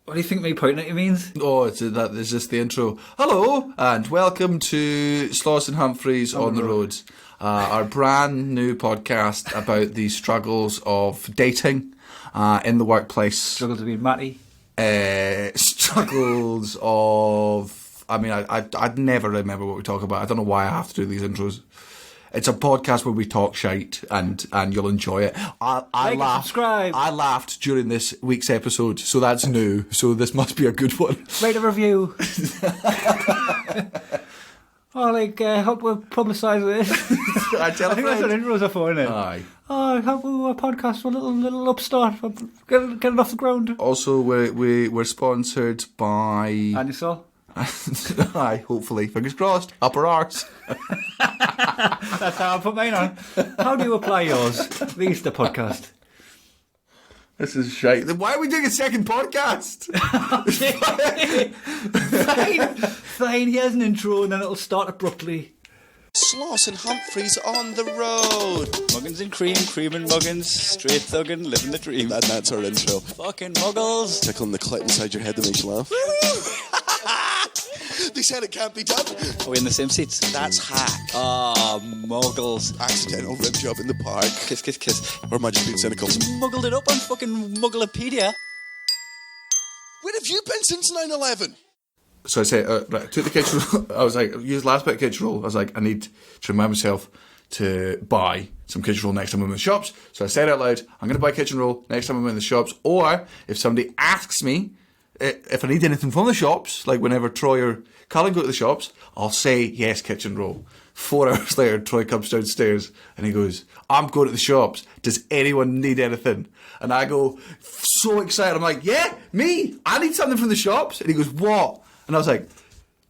What do you think me pointing at you means? Oh, it's just the intro. Hello, and welcome to Sloss and Humphreys on the Road. Our brand new podcast about the struggles of dating in the workplace. Struggles of being Matty. Struggles of... I mean, I'd never remember what we talk about. I don't know why I have to do these intros. It's a podcast where we talk shite, and you'll enjoy it. I laughed. Subscribe. I laughed during this week's episode, so that's new. So this must be a good one. Write a review. Help we publicise this. I think that's what intros are for, isn't it? Aye. Oh, help a podcast for a little upstart. Get it off the ground. Also, we're sponsored by... And you saw? Aye, hopefully. Fingers crossed. Upper arse. That's how I put mine on. How do you apply yours? The Easter podcast. This is shite. Why are we doing a second podcast? Fine. Here's an intro and then it'll start abruptly. Sloss and Humphreys on the road. Muggins and cream and muggins, straight thuggin', living the dream. And that's our intro. Fucking muggles. Tickling the clit inside your head that makes you laugh. They said it can't be done. Are we in the same seats? That's hack. Ah, muggles. Accidental rim job in the park. Kiss, kiss, kiss. Or am I just being cynical? Muggled it up on fucking Mugglepedia. Where have you been since 9/11? So I said, right, took the kitchen roll. I was like, use the last bit of kitchen roll. I was like, I need to remind myself to buy some kitchen roll next time I'm in the shops. So I said out loud, I'm going to buy kitchen roll next time I'm in the shops. Or if somebody asks me if I need anything from the shops, like whenever Troy or Colin go to the shops, I'll say, yes, kitchen roll. 4 hours later, Troy comes downstairs and he goes, I'm going to the shops. Does anyone need anything? And I go, so excited. I'm like, yeah, me. I need something from the shops. And he goes, what? And I was like,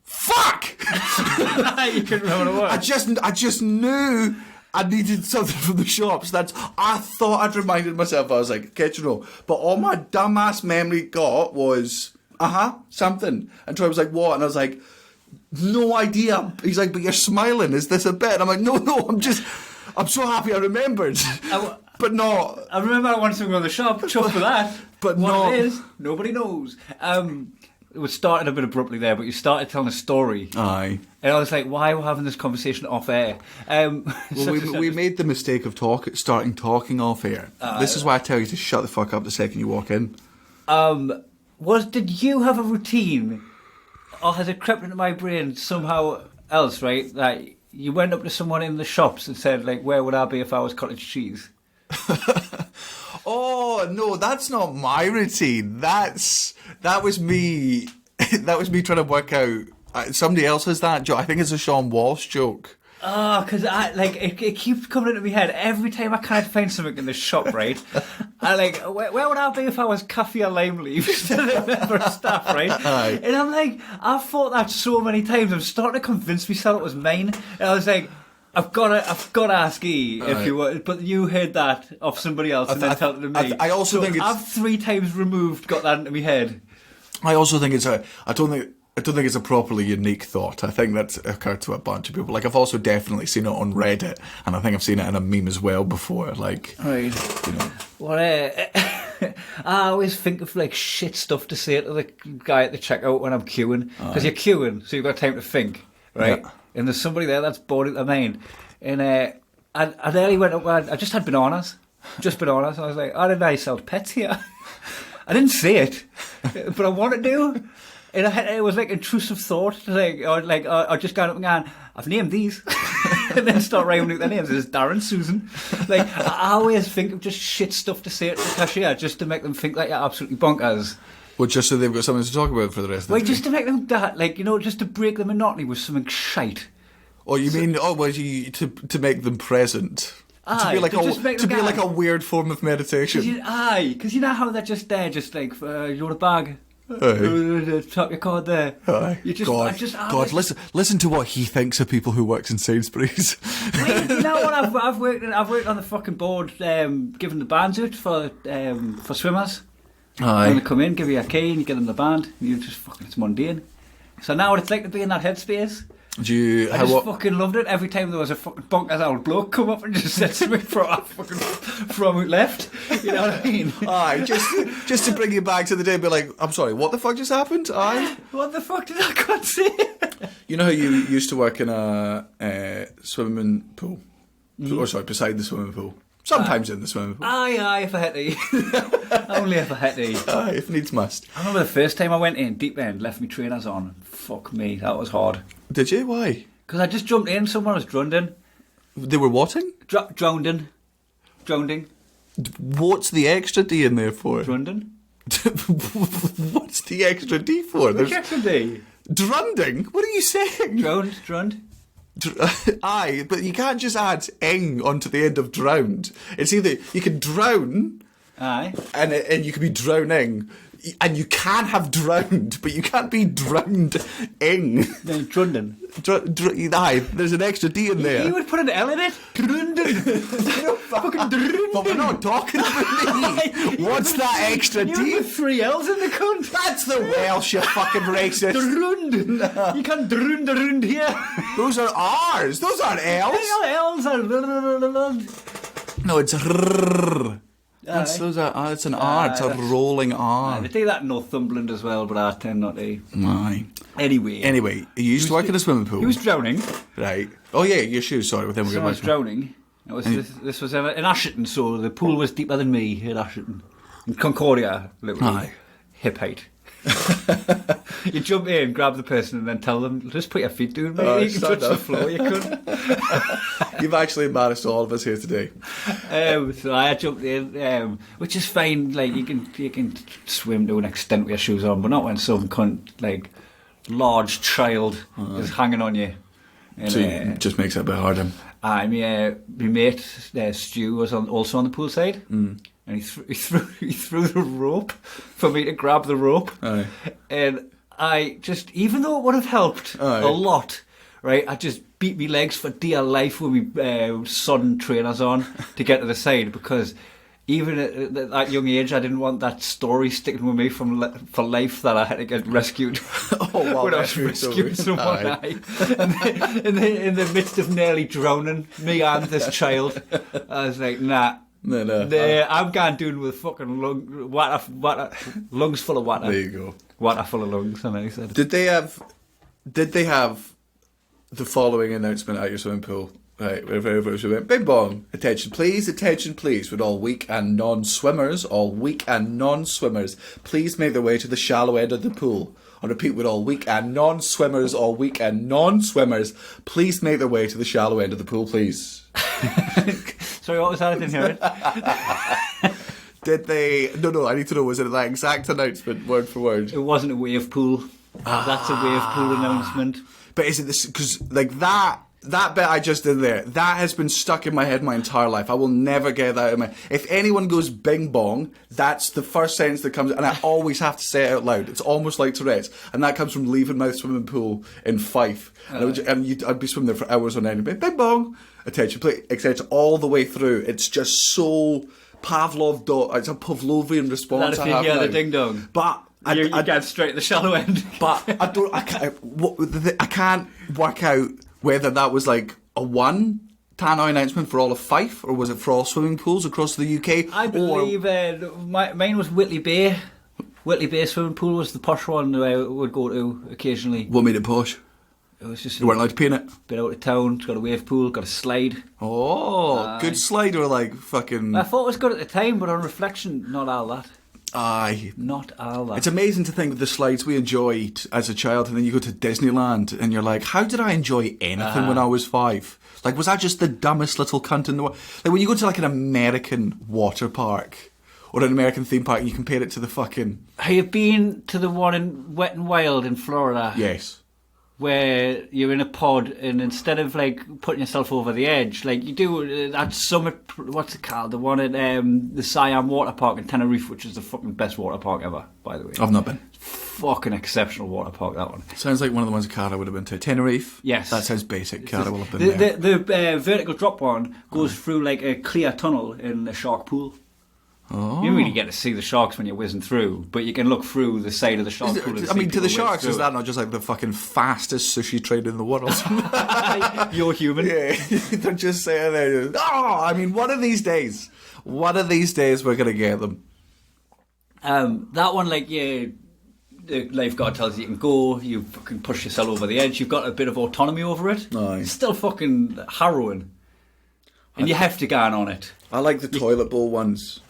fuck! You couldn't remember what it was. I just knew I needed something from the shops. I thought I'd reminded myself. I was like, kitchen roll. But all my dumbass memory got was, something. And Troy was like, what? And I was like, no idea. He's like, but you're smiling. Is this a bit? And I'm like, no, I'm so happy I remembered. But not. I remember I wanted to go to the shop, chuffed with that. But what not. it is, nobody knows. It was started a bit abruptly there, but you started telling a story. Aye. And I was like, why are we having this conversation off air? We made the mistake of starting talking off air. This is why I tell you to shut the fuck up the second you walk in. Did you have a routine? Or has it crept into my brain somehow else, right? That you went up to someone in the shops and said, like, where would I be if I was cottage cheese? Oh no, that's not my routine. That was me. That was me trying to work out. Somebody else has that joke. I think it's a Sean Walsh joke. Oh, because it keeps coming into my head every time I can't find something in the shop, right? I where would I be if I was coffee or lime leaves for staff, right? Aye. And I'm like, I've thought that so many times. I'm starting to convince myself it was mine. And I was like, I've got to ask E if you were, but you heard that off somebody else and then told it to me. I also think I've 3 times got that into my head. I also think I don't think it's a properly unique thought. I think that's occurred to a bunch of people. Like, I've also definitely seen it on Reddit, and I think I've seen it in a meme as well before. Like, right. You know. What? I always think of like shit stuff to say to the guy at the checkout when I'm queuing, because you're queuing, so you've got time to think, right? Yeah. And there's somebody there that's bored at their mind, and I nearly went up. I just had bananas, bananas. I was like, I didn't know you sell pets here. I didn't say it, but I wanted to. And it was like intrusive thought, I just got up and gone, I've named these, and then start writing out their names. There's Darren, Susan. Like, I always think of just shit stuff to say to the cashier, just to make them think that you're absolutely bonkers. Well, just so they've got something to talk about for the rest of the day. Just to make them just to break the monotony with something shite. Oh, you mean? To make them present. Aye, to be like a weird form of meditation. Because you know how they're just there, just like you want a bag. Tap your card there. Aye. You just, God, listen to what he thinks of people who works in Sainsbury's. Wait, you know what? I've worked on the fucking board, giving the bands out for swimmers. Aye. When they come in, give you a key, and you give them the band. And you just fucking, it's mundane. So now what it's like to be in that headspace. Do you? I just fucking loved it. Every time there was a fucking bonkers old bloke come up and just said something from out left. You know what I mean? Aye, just to bring you back to the day, and be like, I'm sorry, what the fuck just happened? Aye. What the fuck did I can't say? You know how you used to work in a swimming pool? Or sorry, beside the swimming pool. Sometimes in the swimming pool. Aye, if I had to. Only if I had to. Aye, if needs must. I remember the first time I went in, deep end, left my trainers on. Fuck me, that was hard. Did you? Why? Because I just jumped in, someone was drowned in. They were whatting? Drowned in. Drowning. What's the extra D in there for? Drowned in. What's the extra D for? Which extra D? Drowning? What are you saying? Drowned. Aye, but you can't just add ing onto the end of drowned. It's either you can drown, aye, and you can be drowning, and you can have drowned, but you can't be drowned ing. No, drowning. Aye, there's an extra D in there. You would put an L in it. Drowning. Fucking drowning. But we're not talking about me. What's that extra D? You put 3 L's in the cunt. That's the Welsh, you fucking racist. Drowned. You can't drown around here. Those are R's. Those aren't L's. L's are. No, it's rrrr. It's an R. It's a rolling R. They do that in Northumberland as well, but I tend not to. Aye. Anyway, you used to work in a swimming pool. He was drowning. Right. Oh yeah, your shoes. Sorry, with them. So I was drowning. This was in Asherton, so the pool was deeper than me in Asherton. In Concordia, literally. Aye. Hip height. You jump in, grab the person, and then tell them, just put your feet down, mate. You can touch the floor, you couldn't. You've actually embarrassed all of us here today. So I jumped in, which is fine. Like you can swim to an extent with your shoes on, but not when some cunt, like large child is hanging on you. And, so it just makes it a bit harder. My mate Stu was also on the pool side. And he threw the rope for me to grab the rope. Aye. And I just, even though it would have helped a lot, right, I just beat my legs for dear life with my sodden trainers on to get to the side, because even at that young age, I didn't want that story sticking with me for life that I had to get rescued. When I was rescuing someone, in the midst of nearly drowning, me and this child, I was like, nah. No. I'm going down with fucking lungs full of water. There you go. Water full of lungs, and I said. Did they have the following announcement at your swimming pool? Right, wherever it went, bing bong, attention please, with all weak and non-swimmers, please make their way to the shallow end of the pool. I repeat, with all weak and non-swimmers, please make their way to the shallow end of the pool, please. Sorry, what was that? I didn't hear it. Did they... No, I need to know, was it that exact announcement, word for word? It wasn't a wave pool. That's a wave pool announcement. But is it this... Because, like, that bit I just did there, that has been stuck in my head my entire life. I will never get that out of my... If anyone goes bing bong, that's the first sentence that comes... And I always have to say it out loud. It's almost like Tourette's. And that comes from Leavenmouth Swimming Pool in Fife. I'd be swimming there for hours on end. Bing bong, attention, please, etc. All the way through. It's just so... It's a Pavlovian response. That if you hear the ding dong. But... You get straight to the shallow end. But I can't work out whether that was like a one tannoy announcement for all of Fife, or was it for all swimming pools across the UK? I believe mine was Whitley Bay. Whitley Bay swimming pool was the posh one that I would go to occasionally. What made it posh? It was just... You weren't allowed to pee in it? Bit out of town, it's got a wave pool, got a slide. Oh, good slide, or like fucking... I thought it was good at the time, but on reflection, not all that. Aye. Not all that. It's amazing to think of the slides we enjoyed as a child, and then you go to Disneyland and you're like, how did I enjoy anything when I was 5? Like, was I just the dumbest little cunt in the world? Like, when you go to like an American water park or an American theme park and you compare it to the fucking... Have you been to the one in Wet n Wild in Florida? Yes. Where you're in a pod, and instead of like putting yourself over the edge, like you do at Summit, what's it called? The one at the Siam Water Park in Tenerife, which is the fucking best water park ever, by the way. I've not been. Fucking exceptional water park, that one. Sounds like one of the ones Cara would have been to. Tenerife? Yes. That sounds basic. Cara will have been there. The vertical drop one goes through like a clear tunnel in a shark pool. You don't really get to see the sharks when you're whizzing through, but you can look through the side of the shark pool. I mean, to the sharks, is that not just like the fucking fastest sushi train in the world? You're human. Yeah, they're just sitting there. Oh, I mean, one of these days we're going to get them. That one, like, the lifeguard tells you can go, you fucking push yourself over the edge, you've got a bit of autonomy over it. Aye. It's still fucking harrowing. And you have to go on it. I like the toilet bowl ones.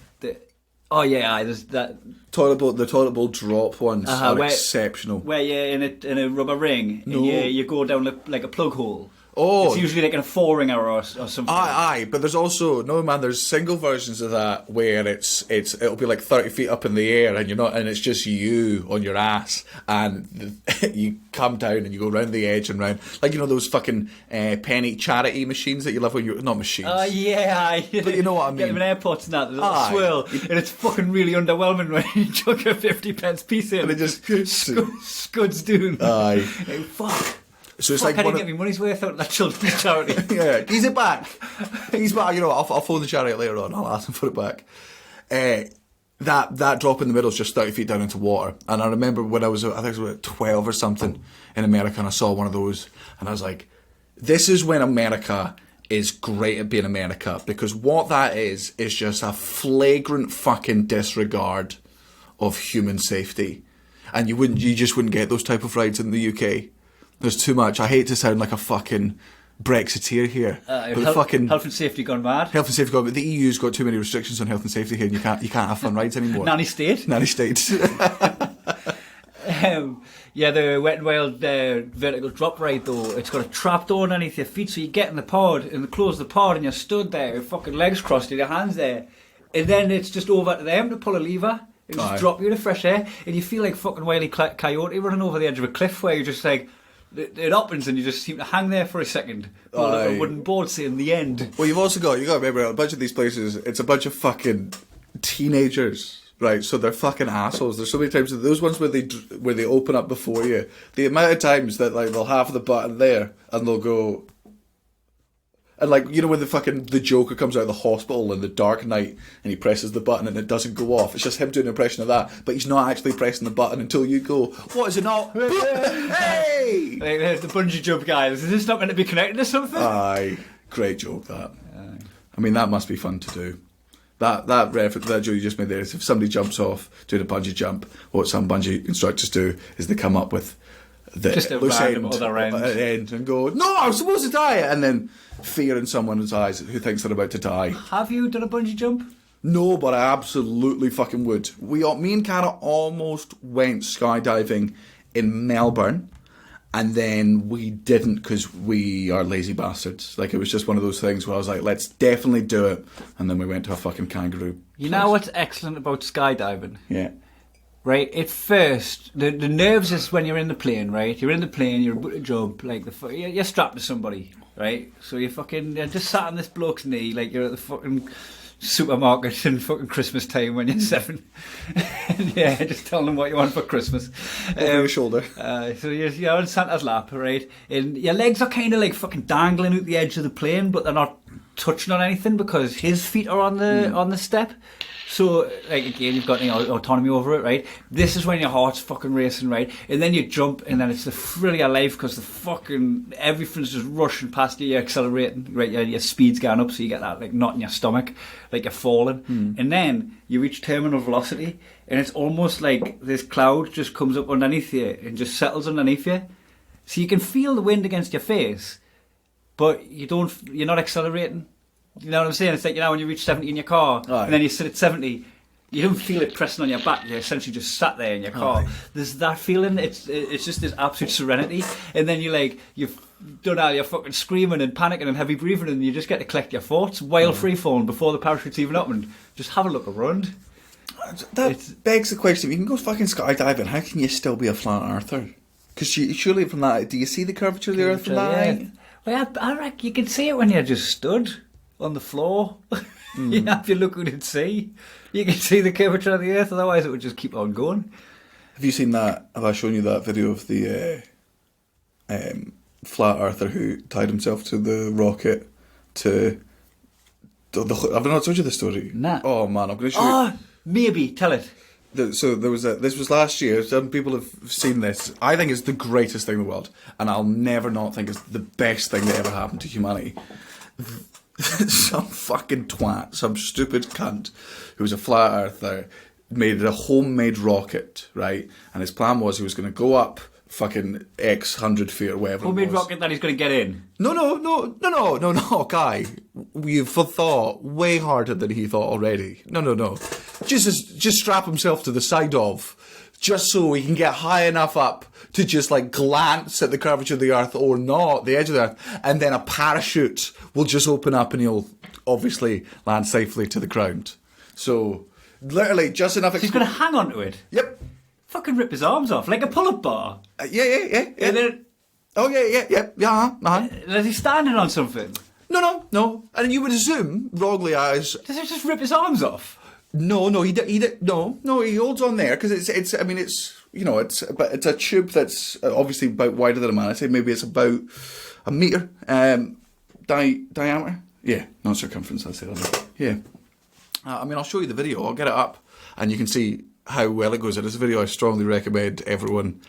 There's that The toilet bowl drop ones are exceptional. where you're in a rubber ring and you go down like a plug hole. Oh, it's usually like in a 4-ringer or something. Aye, but there's also there's single versions of that where it'll be like 30 feet up in the air and it's just you on your ass and you come down and you go round the edge and round, like those fucking penny charity machines that you love when you're not machines. But you know what I mean. Get them in airports and that, there's a swirl, and it's fucking really underwhelming when you chuck a 50p piece in and it just scuds down. Aye, fuck. So it's I like didn't get my money's worth out of that children's charity. Yeah, he's back. I'll phone the charity later on. I'll ask him for it back. That drop in the middle is just 30 feet down into water. And I remember when I think it was about 12 or something in America, and I saw one of those, and I was like, this is when America is great at being America, because what that is just a flagrant fucking disregard of human safety. And you just wouldn't get those type of rides in the UK. There's too much. I hate to sound like a fucking Brexiteer here, but fucking health and safety gone mad. Health and safety gone. But the EU's got too many restrictions on health and safety here, and you can't have fun rides anymore. Nanny state. The Wet n Wild vertical drop ride though, it's got a trap door underneath your feet, so you get in the pod and close the pod, and you're stood there, with fucking legs crossed and your hands there, and then it's just over to them to pull a lever. It just drop you into fresh air, and you feel like fucking Wile E. Coyote running over the edge of a cliff, where you're just like. It opens and you just seem to hang there for a second. A wooden board saying the end. Well, you got to remember, a bunch of these places, it's a bunch of fucking teenagers, right? So they're fucking assholes. There's so many times, those ones where they open up before you, the amount of times that like they'll have the button there and they'll go, and like, when the Joker comes out of the hospital in the Dark Knight and he presses the button and it doesn't go off. It's just him doing an impression of that, but he's not actually pressing the button until you go, what is it not? Hey! Like, there's the bungee jump guy. Is this not meant to be connected to something? Aye. Great joke, that. I mean, that must be fun to do. That reference, that joke you just made there is if somebody jumps off doing a bungee jump, what some bungee instructors do is they come up with just a random other end and go, no, I'm supposed to die, and then fear in someone's eyes who thinks they're about to die. Have you done a bungee jump? No, but I absolutely fucking would. Me and Cara almost went skydiving in Melbourne, and then we didn't because we are lazy bastards. Like, it was just one of those things where I was like, let's definitely do it, and then we went to a fucking kangaroo. You know what's excellent about skydiving? Yeah. Right, at first, the nerves is when you're in the plane, right? You're in the plane, you're about to jump, like you're strapped to somebody, right? So you're just sat on this bloke's knee, like you're at the fucking supermarket in fucking Christmas time when you're 7. Yeah, just telling them what you want for Christmas. Over your shoulder. So you're on Santa's lap, right? And your legs are kind of like fucking dangling out the edge of the plane, but they're not touching on anything because his feet are on the step. So, like, again, you've got autonomy over it, right? This is when your heart's fucking racing, right? And then you jump, and then it's the thrill of your life because the fucking everything's just rushing past you. You're accelerating, right? Your speed's going up, so you get that like knot in your stomach, like you're falling. And then you reach terminal velocity, and it's almost like this cloud just comes up underneath you and just settles underneath you, so you can feel the wind against your face, but you're not accelerating. You know what I'm saying? It's like, when you reach 70 in your car, and then you sit at 70, you don't feel it pressing on your back. You're essentially just sat there in your car. There's that feeling. It's just this absolute serenity. And then you've done all your fucking screaming and panicking and heavy breathing, and you just get to collect your thoughts while free falling before the parachute's even opened. Just have a look around. That begs the question: if you can go fucking skydiving, how can you still be a flat earther? Because surely from that, do you see the curvature of the earth from that height? Well, I reckon you can see it when you're just stood on the floor. If you look out and see, you can see the curvature of the earth, otherwise it would just keep on going. Have you seen that? Have I shown you that video of the flat earther who tied himself to the rocket to I've not told you the story. Nah. Oh man, I'm going to show you. Oh, maybe. Tell it. So there was this was last year. Some people have seen this. I think it's the greatest thing in the world, and I'll never not think it's the best thing that ever happened to humanity. Some fucking twat, some stupid cunt, who was a flat earther, made a homemade rocket, right? And his plan was he was going to go up fucking X 100 feet or whatever. Homemade rocket that he's going to get in. No, guy. We've thought way harder than he thought already. No. Just strap himself to the side of, just so he can get high enough up to just like glance at the curvature of the earth or not, the edge of the earth, and then a parachute will just open up and he'll obviously land safely to the ground. So, literally, just enough... He's going to hang on to it. Yep. Fucking rip his arms off, like a pull-up bar. Yeah. And then... Oh, yeah. Is he standing on something? No. And you would assume, wrongly as... Does he just rip his arms off? No, he holds on there, because it's a tube that's obviously about wider than a man. I'd say maybe it's about a metre diameter. Yeah, not circumference, I'd say that. Yeah. I'll show you the video. I'll get it up, and you can see how well it goes. It is a video I strongly recommend everyone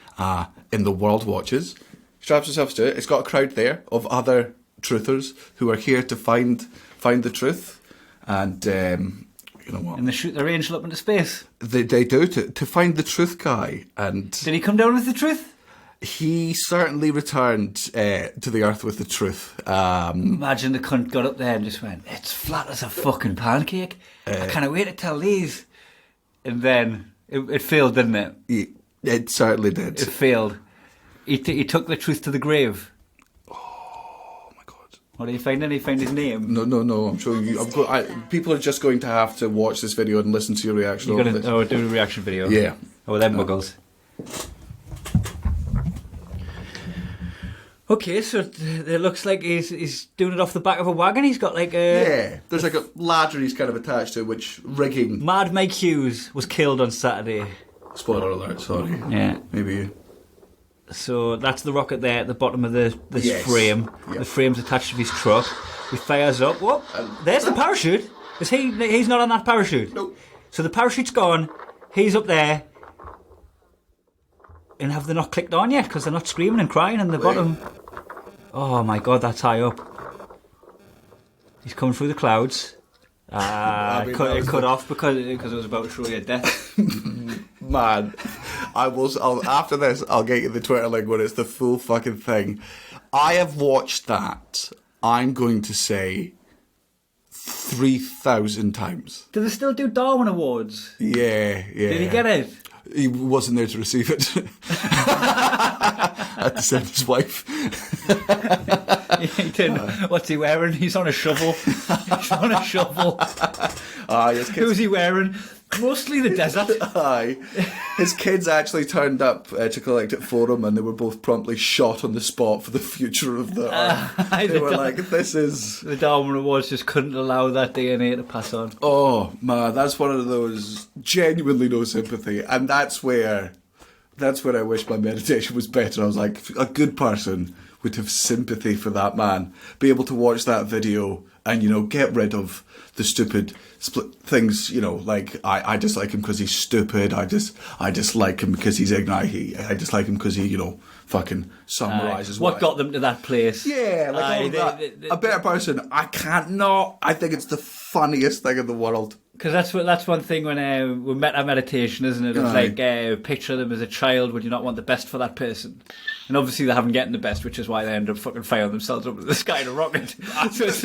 in the world watches. Straps yourselves to it. It's got a crowd there of other truthers who are here to find the truth, and you know what? And they shoot their angel up into space. They do to find the truth guy. And did he come down with the truth? He certainly returned to the earth with the truth. Imagine the cunt got up there and just went, "It's flat as a fucking pancake. I can't wait to tell these." And then it failed, didn't it? It certainly did. It failed. He took the truth to the grave. Oh my god! What did he find? Did he find his name? No. I'm showing you. People are just going to have to watch this video and listen to your reaction. You're going to do a reaction video. Yeah. Oh, them muggles. Okay, so it looks like he's doing it off the back of a wagon. He's got like a... Yeah, there's like a ladder he's kind of attached to, which rigging... Mad Mike Hughes was killed on Saturday. Spoiler alert, sorry. Yeah. Maybe. So that's the rocket there at the bottom of this frame. Yep. The frame's attached to his truck. He fires up. Whoop! There's the parachute. Is he? He's not on that parachute. Nope. So the parachute's gone. He's up there. And have they not clicked on yet? Because they're not screaming and crying in the bottom. Oh my god, that's high up. He's coming through the clouds. It cut off because it was about to show you death. Man, I'll after this, I'll get you the Twitter link when it's the full fucking thing. I have watched that, I'm going to say, 3,000 times. Do they still do Darwin Awards? Yeah. Did he get it? He wasn't there to receive it. I had to send his wife. He didn't. What's he wearing? He's on a shovel. He's on a shovel. Yes, who's he wearing? Mostly the desert. Aye. His kids actually turned up to collect it for him, and they were both promptly shot on the spot for the future of the earth. They were like, this is... The Darwin Awards just couldn't allow that DNA to pass on. Oh, man, that's one of those genuinely no sympathy. And that's where I wish my meditation was better. I was like, a good person would have sympathy for that man. Be able to watch that video and, get rid of the stupid split things, like I dislike him because he's stupid. I dislike him because he's ignorant. I dislike him because he, fucking summarises what got them to that place. Yeah, like all of that. A better person. I can't not. I think it's the funniest thing in the world. Because that's one thing when we met at meditation, isn't it? It's like picture them as a child. Would you not want the best for that person? And obviously they haven't getting the best, which is why they end up fucking firing themselves up into the sky in a rocket. So it's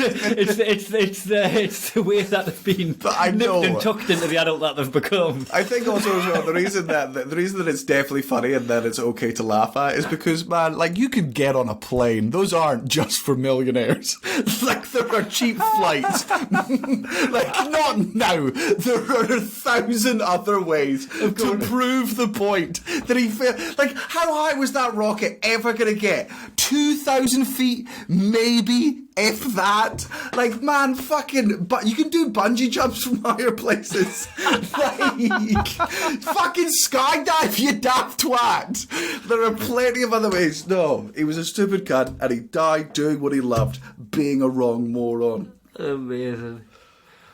the way that they've been nipped and tucked into the adult that they've become. I think also as well the reason that it's definitely funny and that it's okay to laugh at is because, man, like, you could get on a plane. Those aren't just for millionaires. Like, there are cheap flights. Like, not now. There are 1,000 other ways to prove the point that he failed. Like, how high was that rocket ever going to get? 2,000 feet, maybe, if that. Like, man, but you can do bungee jumps from higher places. Like, fucking skydive, you daft twat. There are plenty of other ways. No, he was a stupid cunt and he died doing what he loved, being a wrong moron. Amazing.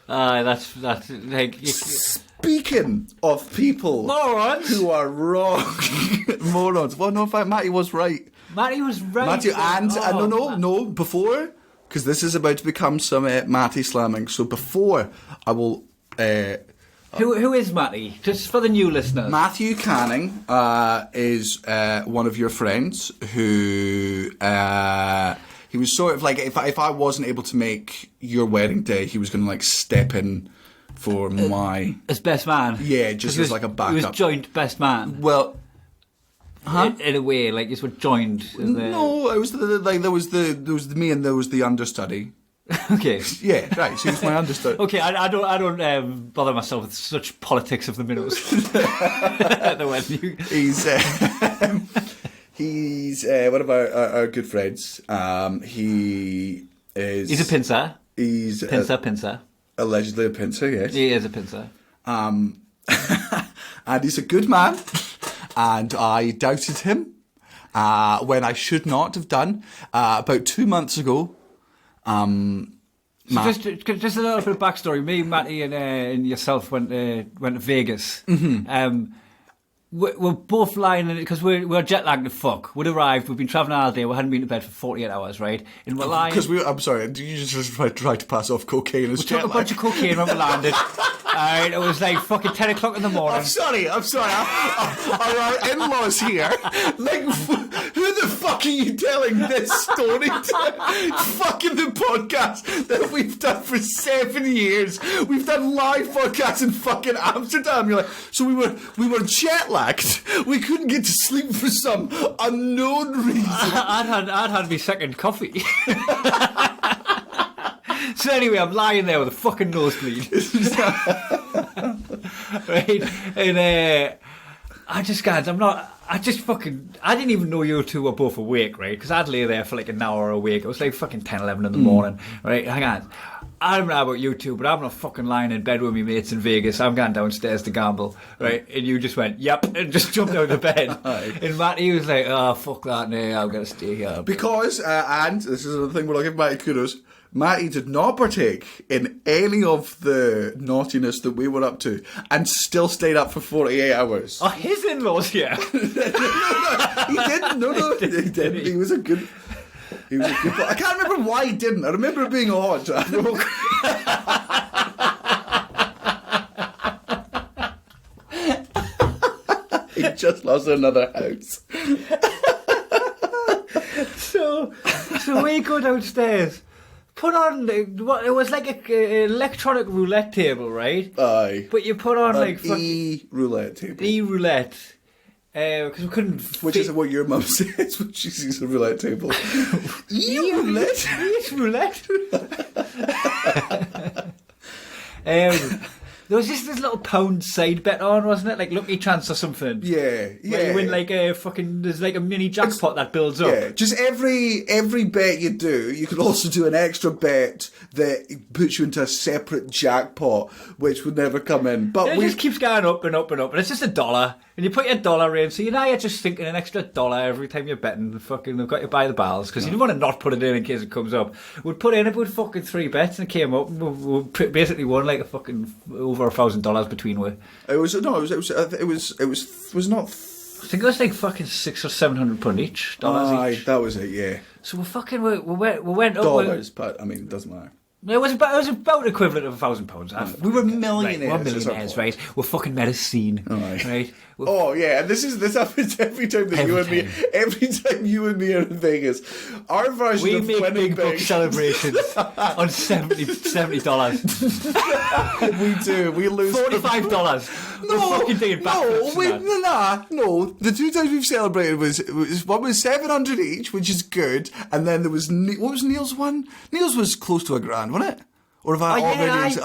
That's like... Speaking of people Morons! who are wrong, morons. Well, no, in fact, Matty was right. Matty was right. Matty, no, before, because this is about to become some Matty slamming. So before, I will... Who is Matty? Just for the new listeners. Matthew Canning is one of your friends who... he was sort of like, if I wasn't able to make your wedding day, he was going to like step in for my... As best man? Yeah, just as like a backup. He was joint best man? Well... Huh? In a way, like you were joined. No, it was there was the me and there was the understudy. Okay. Yeah, right. So he was my understudy. Okay, I don't bother myself with such politics of the minnows. The wedding. He's one of our good friends. He's a pincer. He's pincer. Allegedly a pincer. Yes, he is a pincer. And he's a good man. And I doubted him when I should not have done. About 2 months ago, so just a little bit of backstory. Me, Matty, and yourself went to Vegas. Mm-hmm. We're both lying in it because we're jet lagged to fuck. We'd arrived, we've been travelling all day, we hadn't been to bed for 48 hours, right? And we're lying. Because I'm sorry, you just tried to pass off cocaine as jet lag? We took a bunch of cocaine when we landed. It was like fucking 10 o'clock in the morning. I'm sorry. Are our in-laws here? Like, who the fuck are you telling this story to? Fucking the podcast that we've done for 7 years. We've done live podcasts in fucking Amsterdam. You're like, so we were jet lagged. We couldn't get to sleep for some unknown reason. I'd had my second coffee. So anyway, I'm lying there with a fucking nosebleed. Right? And I didn't even know you two were both awake, right? Because I'd lay there for like an hour awake. It was like fucking 10, 11 in the morning, right? Hang on. I don't know about you two, but I'm not fucking lying in bed with my mates in Vegas. I'm going downstairs to gamble, right? And you just went, yep, and just jumped out of bed. And Matty was like, oh, fuck that, no, I'm going to stay here. Because, and this is another thing where I'll give Matty kudos, Matty did not partake in any of the naughtiness that we were up to and still stayed up for 48 hours. Oh, his in-laws here? No, he didn't. No, he didn't. He was a good... I can't remember why he didn't. I remember it being odd. He just lost another house. So we go downstairs. Put on what it was like a electronic roulette table, right? Aye. But you put on like roulette table. E-roulette. Because we couldn't. Which is what your mum says when she sees a roulette table. E-roulette? E-roulette? There was just this little pound side bet on, wasn't it? Like Lucky Chance or something. Yeah. Where you win like a fucking... There's like a mini jackpot that builds up. Yeah, just every bet you do, you can also do an extra bet that puts you into a separate jackpot, which would never come in. But it just keeps going up and up and up. And it's just $1. And you put your dollar in, so you're just thinking an extra $1 every time you're betting. Fucking, they've got you by the barrels because you don't want to not put it in case it comes up. We'd put in about fucking 3 bets and it came up. And we basically won like a fucking over $1,000 between we. It was not. I think it was like fucking £600 or £700 each. Dollars each. That was it. Yeah. So we went up. Dollars, but I mean, it doesn't matter. It was about equivalent of £1,000. We were millionaires. Right, we're millionaires, right? We're fucking made a scene, right? Oh yeah, and this happens every time that every time you and me are in Vegas. Our version of make winning big book celebrations on $70. We do. We lose $45. We're fucking doing backflips. No. The 2 times we've celebrated was one was 700 each, which is good, and then there was what was Neil's one? Neil's was close to $1,000, wasn't it? Or have I already?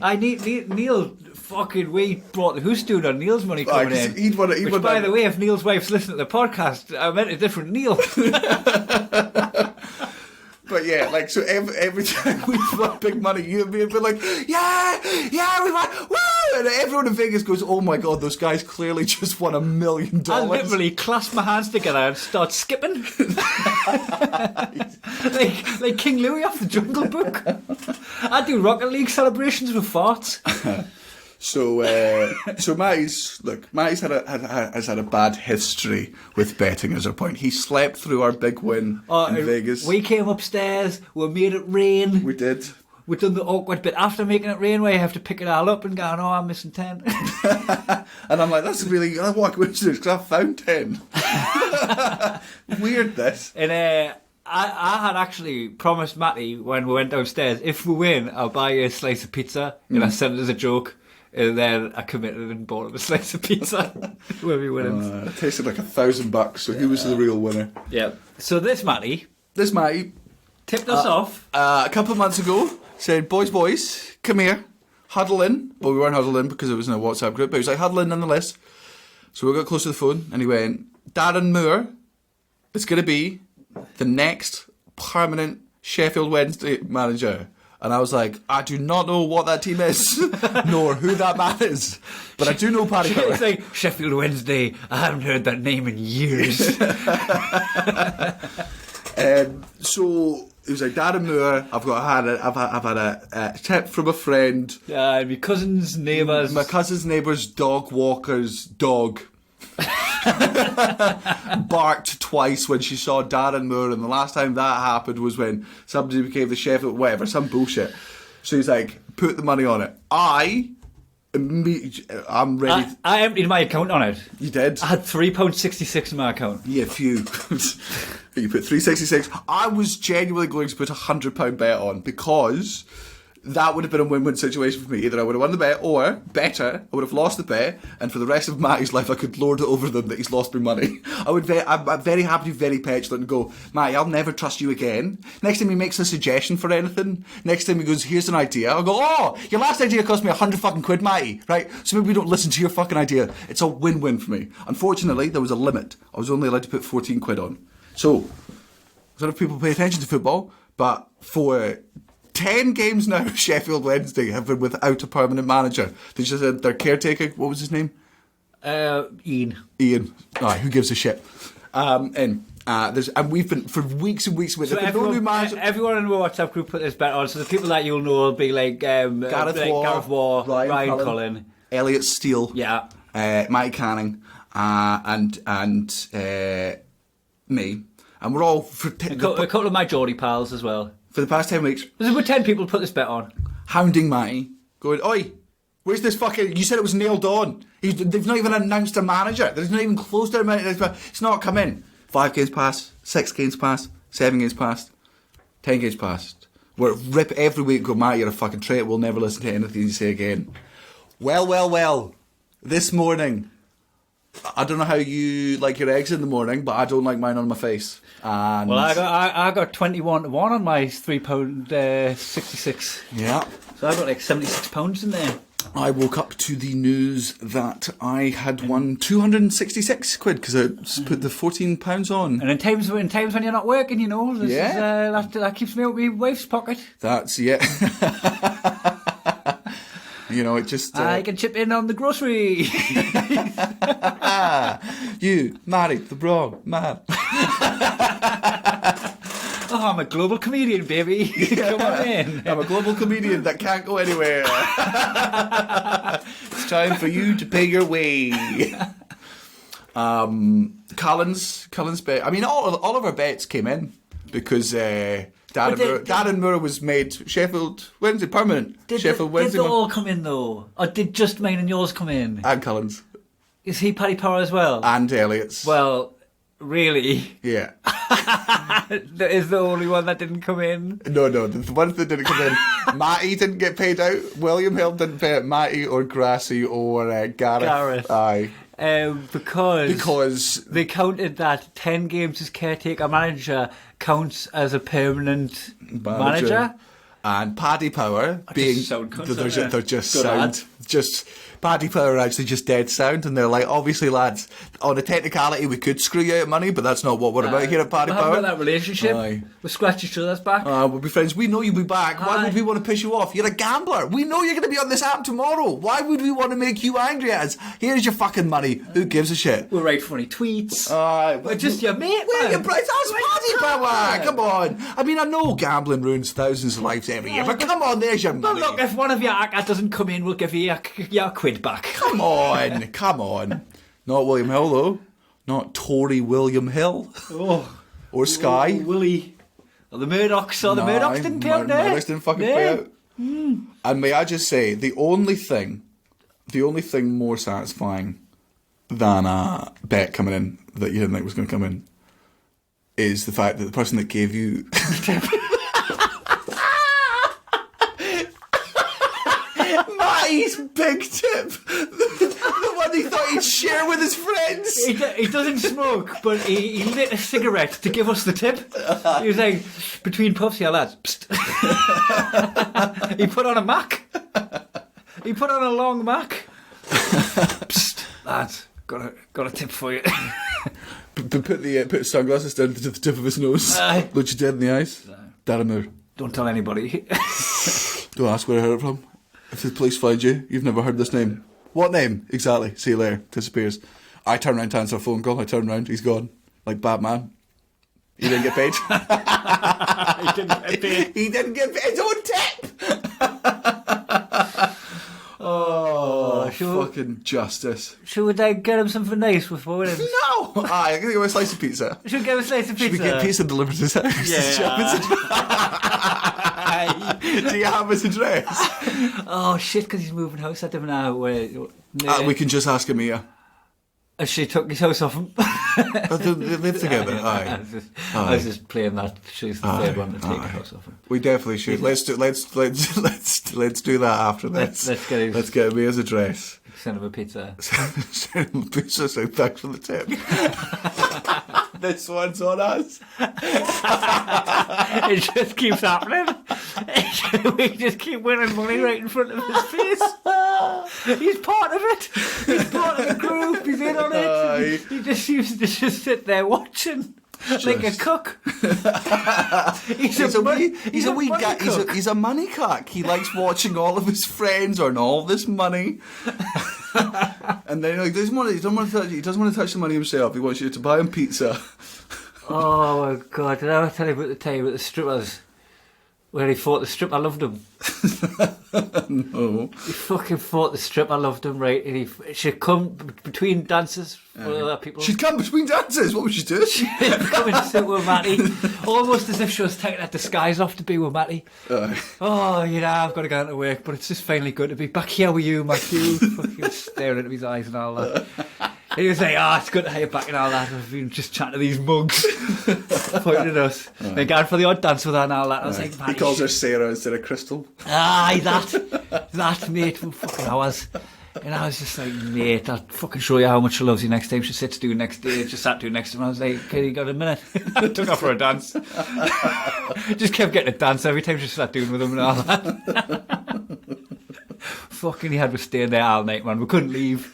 I need Neil. Fucking, we brought the Who's doing on Neil's money coming in. Which, by the way, if Neil's wife's listening to the podcast, I meant a different Neil. But yeah, like, so every time we won big money, you and me would be like, yeah, we won, woo! And everyone in Vegas goes, oh my God, those guys clearly just won $1 million. I literally clasp my hands together and start skipping. like King Louis off the Jungle Book. I do Rocket League celebrations with farts. So Matty's has had a bad history with betting. As our point, he slept through our big win in Vegas. We came upstairs. We made it rain. We did. We done the awkward bit after making it rain, where you have to pick it all up and go, "Oh, I'm missing 10." And I'm like, that's really what coincidence, because I found 10. Weird this. And I had actually promised Matty when we went downstairs, if we win, I'll buy you a slice of pizza. And I said it as a joke. And then I committed and bought him a slice of pizza when we win. It tasted like $1,000, so he was the real winner. Yeah. So this Matty tipped us off a couple of months ago, said, boys, come here, huddle in. Well, we weren't huddled in because it was in a WhatsApp group, but he was like, huddle in nonetheless. So we got close to the phone and he went, Darren Moore is going to be the next permanent Sheffield Wednesday manager. And I was like, I do not know what that team is, nor who that man is. But I do know Paddy Power. It's like Sheffield Wednesday. I haven't heard that name in years. So it was like, Darren Moore, I've had a tip from a friend. My cousin's neighbour's dog walker's dog barked twice when she saw Darren Moore, and the last time that happened was when somebody became the Sheffield whatever, some bullshit. So he's like, put the money on it. I'm ready. I emptied my account on it. You did? I had £3.66 in my account. Yeah, few. You put 366. I was genuinely going to put £100 bet on, because that would have been a win-win situation for me. Either I would have won the bet, or, better, I would have lost the bet, and for the rest of Matty's life I could lord it over them that he's lost me money. I'm very happy to be very petulant and go, Matty, I'll never trust you again. Next time he makes a suggestion for anything, next time he goes, here's an idea, I'll go, oh, your last idea cost me £100 Matty, right? So maybe we don't listen to your fucking idea. It's a win-win for me. Unfortunately, there was a limit. I was only allowed to put £14 on. So, I don't know if people pay attention to football, but for 10 games now, Sheffield Wednesday have been without a permanent manager. They just had their caretaker, what was his name? Ian. Who gives a shit? And we've been for weeks and weeks with everyone in the WhatsApp group put this bet on. So the people that you'll know will be like Gareth Waugh, Ryan Cullen, Elliot Steele, Matty Canning, and me. And we're all a couple of my Geordie pals as well. For the past 10 weeks, there's about 10 people put this bet on. Hounding Matty, going, oi, where's this fucking... You said it was nailed on. They've not even announced a manager. There's not even close to a manager. It's not come in. 5 games past, 6 games past, 7 games past, 10 games past. We're rip every week and go, Matty, you're a fucking trait. We'll never listen to anything you say again. Well. This morning, I don't know how you like your eggs in the morning, but I don't like mine on my face. And well, I got 21 to 1 on my £3.66. Yeah. So I got like £76 in there. I woke up to the news that I had won £266 because I put the £14 on. And in times when you're not working, you know, that keeps me out of my wife's pocket. That's You know, it just... I can chip in on the grocery. You married the wrong man. Oh, I'm a global comedian, baby. Come on in. I'm a global comedian that can't go anywhere. It's time for you to pay your way. Cullen's bet. I mean, all of our bets came in because... Darren Moore was made Sheffield Wednesday permanent. Sheffield Wednesday. Did they all come in though, or did just mine and yours come in? And Cullen's. Is he Paddy Power as well? And Elliot's. Well, really? Yeah. That is the only one that didn't come in. No, the ones that didn't come in. Matty didn't get paid out. William Hill didn't pay it. Matty or Grassy or Gareth. Aye. Because they counted that 10 games as caretaker manager counts as a permanent manager. And Paddy Power being they're just sound. Just Paddy Power are actually just dead sound, and they're like, obviously, lads, on a technicality, we could screw you out of money, but that's not what we're about here at Paddy We're Power. having that relationship. Aye. We scratch each other's back. We'll be friends. We know you'll be back. Why Aye. would we want to piss you off? You're a gambler. We know you're going to be on this app tomorrow. Why would we want to make you angry at us? Here's your fucking money. Who gives a shit? We'll write funny tweets. We're just your mate, We're man. your bright. That's Paddy Power. on. Come on. I mean, I know gambling ruins thousands of lives every year, but come on, there's your Well, money. look, if one of your acca doesn't come in, we'll give you your quid back. Come on, come on. Not William Hill, though. Not Tory William Hill. Oh. Or Sky. Willie. Or the Murdochs. Or the Murdochs didn't pay out there. Murdochs didn't fucking pay out. And may I just say, the only thing more satisfying than a bet coming in that you didn't think was going to come in is the fact that the person that gave you Matty's big tip, the one he thought he'd share with his friends. He doesn't smoke, but he lit a cigarette to give us the tip. He was like, between puffs here, lads. Psst. He put on a Mac. He put on a long Mac. Psst, lads, got a tip for you. Put his sunglasses down to the tip of his nose. Aye. Looked you dead in the eyes. Daramur. Don't tell anybody. Don't ask where I heard it from. If the police find you, you've never heard this name. What name? Exactly. See you later. Disappears. I turn around to answer a phone call. I turn around. He's gone. Like Batman. He didn't get paid. He didn't get paid. He didn't get paid his own tip. Fucking justice. Should we get him something nice before we leave? No! Aye, I'm going to give him a slice of pizza. Should we get him a slice of pizza? Should we get pizza delivered to his house? Yeah. Do you have his address? Oh shit, because he's moving house. I don't know where. We can just ask him here. She took his house off him. They live together. Aye. I was just playing that. She's the third one to take the house off him. We definitely should. Let's do that after this. Let's get him his address. Send him a pizza. Send him a pizza. So thanks for the tip. This one's on us. It just keeps happening. We just keep winning money right in front of his face. He's part of it. He's part of the group. He's in on it. He just seems to just sit there watching. Like a cook. He's a wee guy. He's a money cock. He likes watching all of his friends earn all this money. And then he doesn't want to touch the money himself. He wants you to buy him pizza. Oh my god, did I ever tell you about the time with the strippers? Where he fought the strip, I loved him. No. He fucking fought the strip, I loved him, right? And she'd come between dances with other people. She'd come between dances, what would she do? She'd come and sit with Matty. Almost as if she was taking her disguise off to be with Matty. Oh, I've got to go into work, but it's just finally good to be back here with you, Matthew. Fucking staring into his eyes and all that. And he was like, it's good to have you back and all that. I've been just chatting to these mugs. Pointing at us. They're going for the odd dance with her and all that. I was like, Matty. He calls her Sarah instead of Crystal. Aye, that, mate, for fucking hours. And I was just like, mate, I'll fucking show you how much she loves you next time. She sits doing next day. Just sat doing next to him. I was like, okay, you got a minute? I took her for a dance. Just kept getting a dance every time she sat doing with him and all that. Fucking, he had us staying there all night, man. We couldn't leave.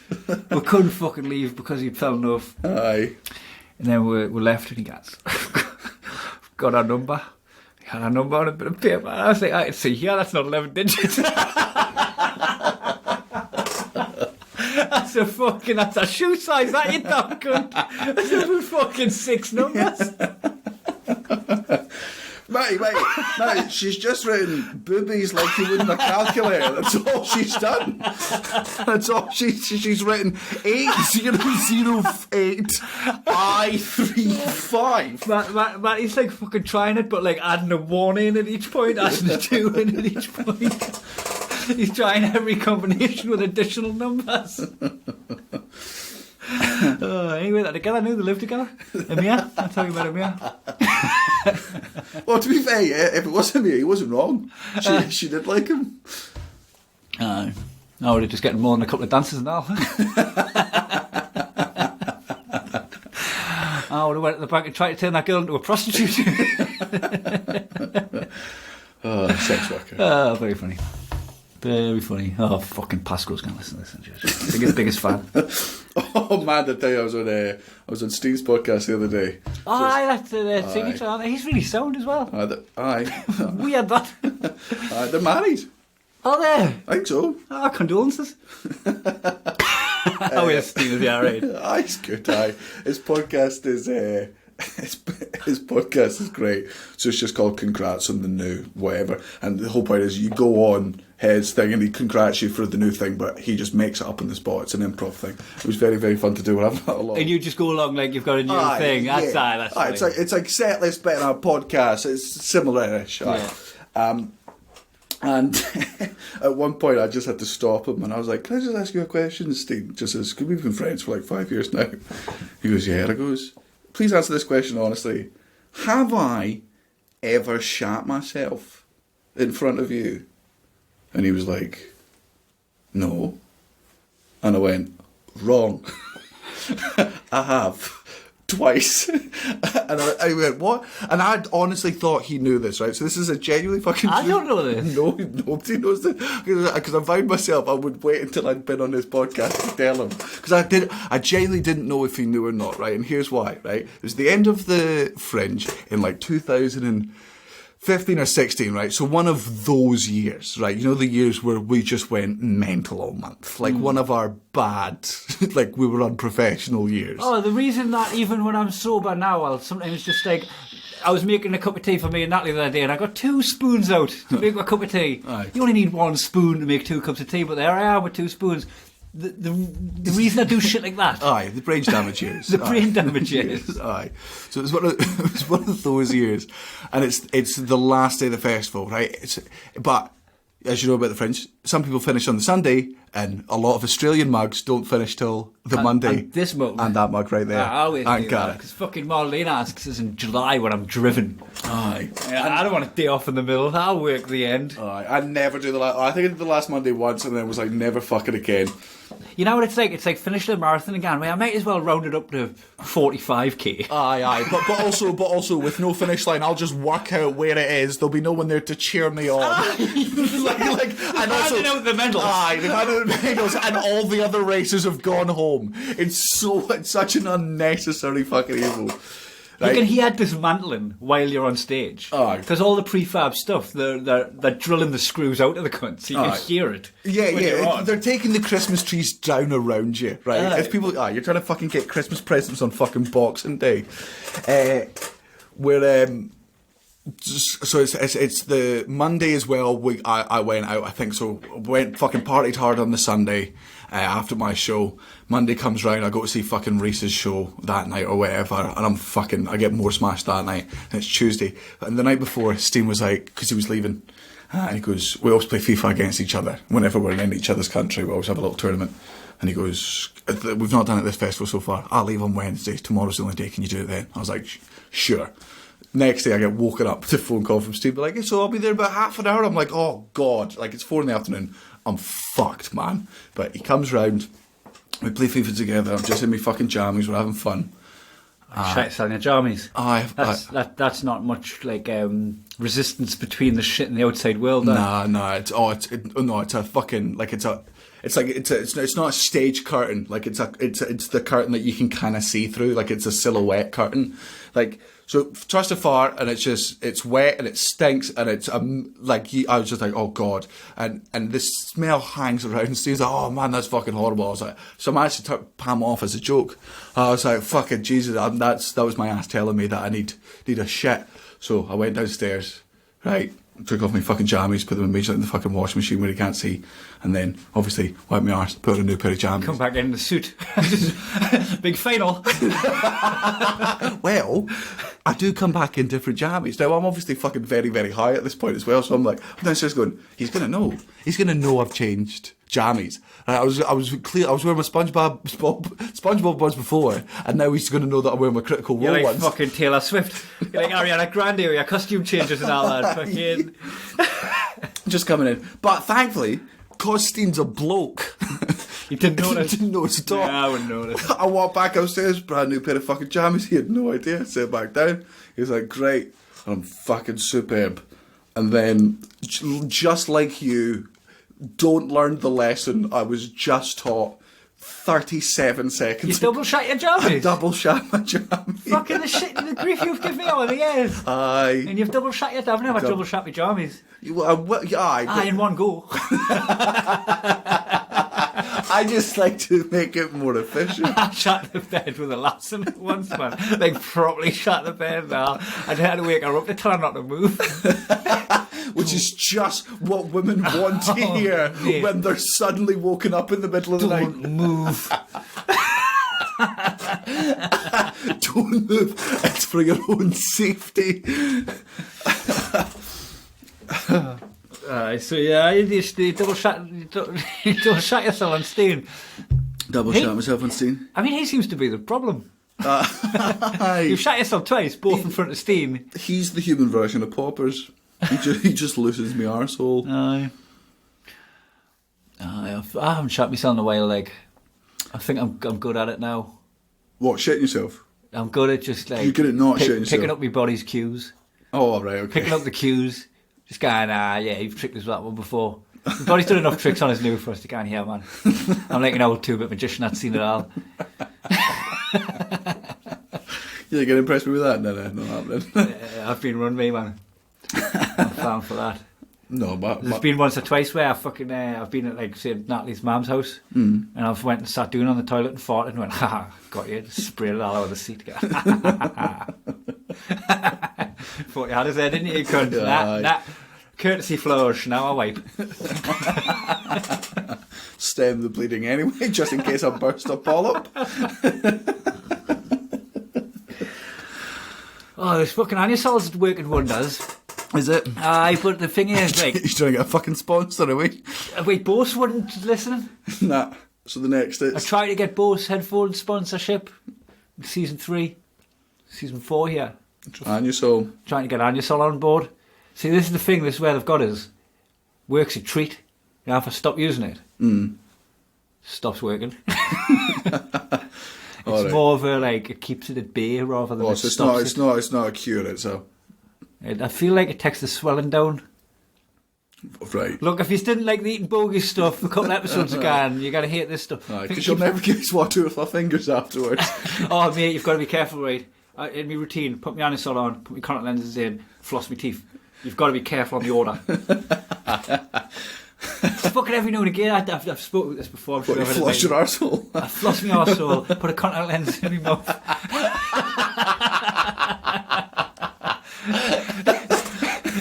We couldn't fucking leave because he'd fell enough. Aye. And then we left and he got our number. He had our number on a bit of paper. I was like, I can see here, that's not 11 digits. That's a shoe size, that you dumb cunt. That's fucking 6 numbers. Matty, she's just written boobies like you would in a calculator. That's all she's done. That's all she's written 8008I35. Matty's like fucking trying it, but like adding a 1 in at each point, adding a 2 in at each point. He's trying every combination with additional numbers. Anyway, they're together now, they live together. Amir, I'm talking about Amir. Well, to be fair, if it was Amir, he wasn't wrong. She did like him. No, we're just getting more than a couple of dances and all. I would have went to the bank and tried to turn that girl into a prostitute. Sex worker. Very funny. Very funny. Oh, fucking Pasco's going to listen to this. Biggest fan. Oh man, I tell you, I was on Steve's podcast the other day. Oh, aye, that's the signature, aren't they? He's really sound as well. Aye. Weird, that. They're married. Oh, there. I think so. Oh, condolences. Oh, yes, Steve is alright. Aye, it's good. Aye, his podcast is his podcast is great. So it's just called "Congrats on the New Whatever," and the whole point is you go on his thing and he congrats you for the new thing, but he just makes it up on the spot. It's an improv thing. It was very, very fun to do. I've not a lot. And you just go along like you've got a new thing. That's it's like set list better on a podcast. It's similar-ish. Yeah. And at one point I just had to stop him and I was like, "Can I just ask you a question, Steve?" Just says, "We've been friends for like 5 years now." He goes, "Yeah." And I goes, "Please answer this question honestly. Have I ever shat myself in front of you?" And he was like, "No." And I went, "Wrong." "I have. Twice." And I went, "What?" And I honestly thought he knew this, right? So this is a genuinely fucking... I don't know this. No, nobody knows this. Because I vowed myself I would wait until I'd been on this podcast to tell him. Because I genuinely didn't know if he knew or not, right? And here's why, right? It was the end of the Fringe in like 2015 or 16, right? So one of those years, right? You know, the years where we just went mental all month. Like one of our bad, like we were unprofessional years. Oh, the reason that even when I'm sober now, I'll sometimes just like... I was making a cup of tea for me and Natalie the other day and I got 2 spoons out to make a cup of tea. Aye. You only need 1 spoon to make 2 cups of tea, but there I am with 2 spoons. The reason I do shit like that... Aye, the brain damage years. The brain damage years. Aye. So it was one of those years. And it's the last day of the festival, right? But, as you know about the Fringe, some people finish on the Sunday and a lot of Australian mugs don't finish till the Monday. And this mug. And that mug right there. I always do that, because fucking Marlene asks us in July when I'm driven. Aye. I don't want a day off in the middle. I'll work the end. Aye. I never do the last... I think I did the last Monday once and then was like, never fucking again. You know what it's like? It's like finishing a marathon again. I might as well round it up to 45k. Aye. But also with no finish line, I'll just work out where it is. There'll be no one there to cheer me on. And also out the medals. Aye, they've handed out the medals, and all the other races have gone home. It's such an unnecessary fucking evil. You can hear dismantling while you're on stage. Because all the prefab stuff, they're drilling the screws out of the cunt, so you can hear it. Yeah. They're taking the Christmas trees down around you, right? If people, you're trying to fucking get Christmas presents on fucking Boxing Day. So it's the Monday as well. I went out, I think so. Went fucking partied hard on the Sunday after my show. Monday comes round, I go to see fucking Reese's show that night or whatever, and I get more smashed that night. And it's Tuesday, and the night before, Steen was like, because he was leaving, and he goes, "We always play FIFA against each other whenever we're in each other's country. We always have a little tournament." And he goes, "We've not done it this festival so far. I'll leave on Wednesday. Tomorrow's the only day. Can you do it then?" I was like, "Sure." Next day I get woken up to a phone call from Steve, like, "So I'll be there about half an hour." I'm like, "Oh God," like it's 4 PM. I'm fucked, man. But he comes round, we play FIFA together. I'm just in my fucking jammies. We're having fun. Shite selling your jammies. That's not much like resistance between the shit and the outside world. Nah. It's a fucking like it's not a stage curtain. Like it's the curtain that you can kind of see through. Like it's a silhouette curtain. Like. So trust a fart, and it's wet and it stinks, and it's I was just like, oh God, and this smell hangs around. And Steve's like, oh man, that's fucking horrible. I was like, so I managed to took Pam off as a joke. I was like, fucking Jesus, that was my ass telling me that I need a shit. So I went downstairs, right, took off my fucking jammies, put them immediately in the fucking washing machine where you can't see, and then obviously wiped my arse, put on a new pair of jammies. Come back in the suit. Big final. Well, I do come back in different jammies. Now, I'm obviously fucking very, very high at this point as well, so I'm like, I'm downstairs going, he's going to know. He's going to know I've changed jammies. I was clear. I was wearing my SpongeBob ones before, and now he's going to know that I'm wearing my Critical Role You're like ones. fucking Taylor Swift. You're like Ariana Grande with your costume changes and all that. Fucking... Just coming in. But thankfully, Costein's a bloke. You didn't notice? Didn't notice at all. Yeah, I wouldn't notice. I walked back upstairs, brand new pair of fucking jammies. He had no idea. Sit back down. He was like, great. And I'm fucking superb. And then, just like you, don't learn the lesson I was just taught 37 seconds You double shot your jammies? I double shot my jammies. Fucking the shit, the grief you've given me all the years. Aye. And you've double shot your... I've never double shot my jammies. Aye, In one go. I just like to make it more efficient. I shot the bed with a lass in it once, man. Like, properly shot the bed now. I had to wake her up to tell her not to move. Which is just what women want to hear when they're suddenly woken up in the middle of the night. Don't move. Don't move. It's for your own safety. So yeah, you double shot yourself on Steen. Double shot myself on Steen. I mean, he seems to be the problem. Aye. You've shot yourself twice, both in front of Steen. He's the human version of Poppers. He just loosens my arsehole. Aye. I haven't shot myself in a while. Like, I think I'm good at it now. What, shitting yourself? I'm good at just like... You're good at not shitting yourself? Picking up my body's cues. Oh, right, okay. Picking up the cues. Just going, yeah, you've tricked us with that one before. My body's done enough tricks on his new for us to go, yeah, man. I'm like an old two-bit magician that's seen it all. You get impressed with that? No, not happening. I've been run me, man. I'm found for that. No, but... There's been once or twice where I've been at, like, say, Natalie's mum's house, and I've went and sat down on the toilet and farted and went, ha, got you, sprayed it all over the seat. Thought you had his head, didn't you, cunt? Nah. Courtesy flourish, now I wipe. Stem the bleeding anyway, just in case I burst a polyp. Oh, this fucking Annusol's working wonders. Is it? Aye, but the thing is, like... He's trying to get a fucking sponsor, are we? Wait, Bose wouldn't listen? Nah. So the next is... I tried to get Bose headphone sponsorship. Season 3. Season 4 here. Anusol. Trying to get Anusol on board. See, this is the thing, this is where they've got us. Works a treat. You know, if I stop using it, stops working. It's right. more of a, like, it keeps it at bay rather than So it's not a cure, it's a... I feel like it takes the swelling down. Right. Look, if you didn't like the eating bogus stuff a couple episodes ago, you got to hate this stuff. Because you'll never guess what to do with my fingers afterwards. Oh, mate, you've got to be careful, right? In my routine, put my Anusol on, put my contact lenses in, floss my teeth. You've got to be careful on the order. Fucking every now and again, I've spoken about this before. What, you floss your arsehole? I floss my arsehole, put a contact lens in my mouth.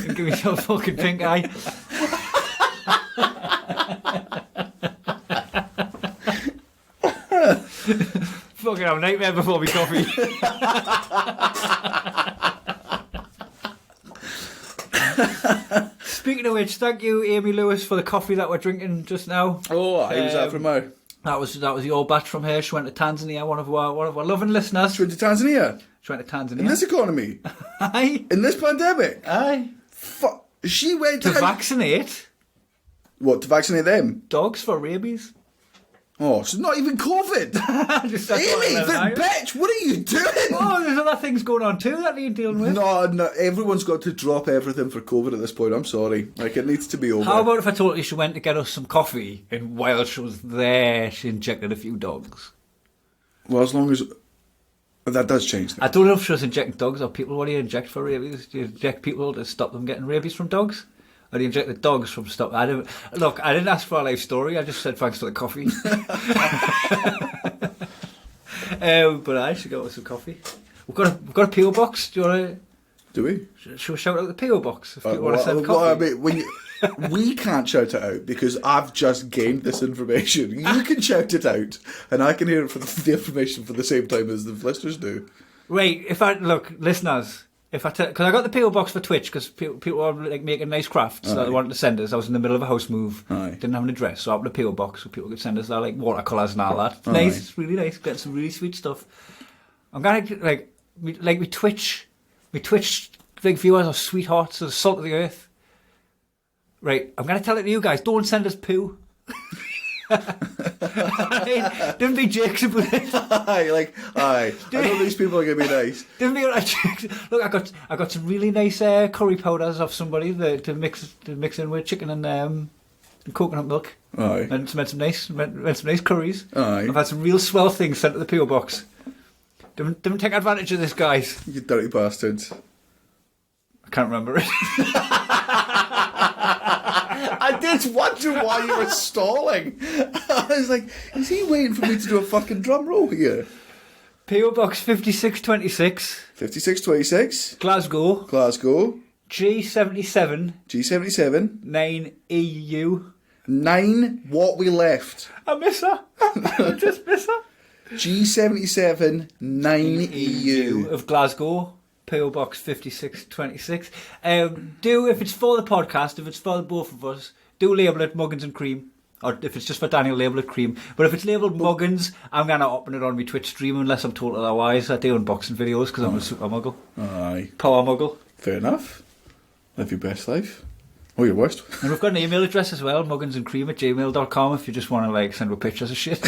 And give myself a fucking pink eye. Fucking have a nightmare before my coffee. Speaking of which, thank you, Amy Lewis, for the coffee that we're drinking just now. Oh, who was that from her? That was your batch from her. She went to Tanzania. One of our loving listeners. She went to Tanzania? She went to Tanzania. In this economy? Aye. In this pandemic? Aye. She went to vaccinate. What, to vaccinate them? Dogs for rabies. Oh, so not even COVID. Amy, bitch, what are you doing? Oh, there's other things going on too that you're dealing with. No, everyone's got to drop everything for COVID at this point. I'm sorry. Like, it needs to be over. How about if I told you she went to get us some coffee and while she was there, she injected a few dogs? Well, as long as... That does change things. I don't know if she was injecting dogs or people. What do you inject for rabies? Do you inject people to stop them getting rabies from dogs? Or do you inject the dogs from stop? I didn't ask for a life story. I just said thanks for the coffee. But I should go with some coffee. We've got a PO box. Do you want to? Do we? Should we shout out the PO box if people want to send coffee? I mean, we can't shout it out because I've just gained this information. You can shout it out, and I can hear it for the information for the same time as the listeners do. Wait, listeners. Because I got the PO box for Twitch because people were like making nice crafts that they wanted to send us. I was in the middle of a house move, didn't have an address, so I opened a PO box so people could send us their like watercolours and all that. It's nice, it's really nice. Getting some really sweet stuff. I'm gonna we Twitch like viewers are sweethearts, are the salt of the earth. Right, I'm gonna tell it to you guys. Don't send us poo. Don't be jerks about it. I know these people are going to be nice. Don't be like jerks. Look, I got some really nice curry powders off somebody to mix in with chicken and and coconut milk. Aye. And made some nice curries. Aye. I've had some real swell things sent to the PO box. Don't take advantage of this, guys. You dirty bastards. I can't remember it. I did wonder why you were stalling. I was like, is he waiting for me to do a fucking drum roll here? PO Box 5626. 5626. Glasgow. Glasgow. G77. G77. 9EU. 9. What we left. I miss her. I just miss her. G77 9EU. Of Glasgow. PO Box 5626. Do, if it's for the podcast, if it's for the both of us, do label it Muggins and Cream. Or if it's just for Daniel, label it Cream. But if it's labelled Muggins, I'm going to open it on my Twitch stream unless I'm told otherwise. I do unboxing videos because I'm a super muggle. Aye. Power muggle. Fair enough. Live your best life. Or your worst. And we've got an email address as well, mugginsandcream@gmail.com, if you just want to send me pictures of shit.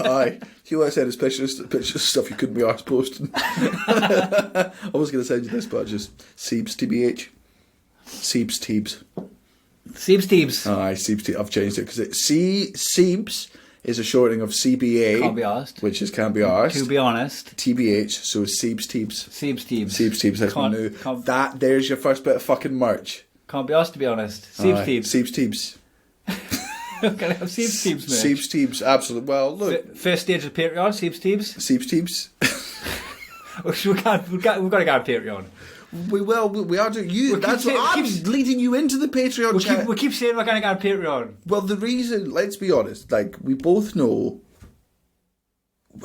Aye. You want to send us pictures of stuff you couldn't be arsed posting. I was going to send you this, but just Ceebs TBH. Ceebs Teebs. Ceebs Teebs. Aye, Ceebs Teebs. I've changed it because Ceebs is a shortening of CBA. Can't be arsed. Which is can't be arsed. To be honest. TBH, so Ceebs Teebs. Ceebs Teebs. Ceebs Teebs, that's my new. There's your first bit of fucking merch. Can't be asked, to be honest. Ceebs Teebs. Ceebs Teebs. Can I have Ceebs Teebs, mate? Ceebs Teebs, absolutely. Well, look. First stage of Patreon, Ceebs Teebs. Ceebs Teebs. We've got to go on Patreon. We are doing you. That's what I'm leading you into the Patreon chat. We keep saying we're going to go on Patreon. Well, the reason, let's be honest, we both know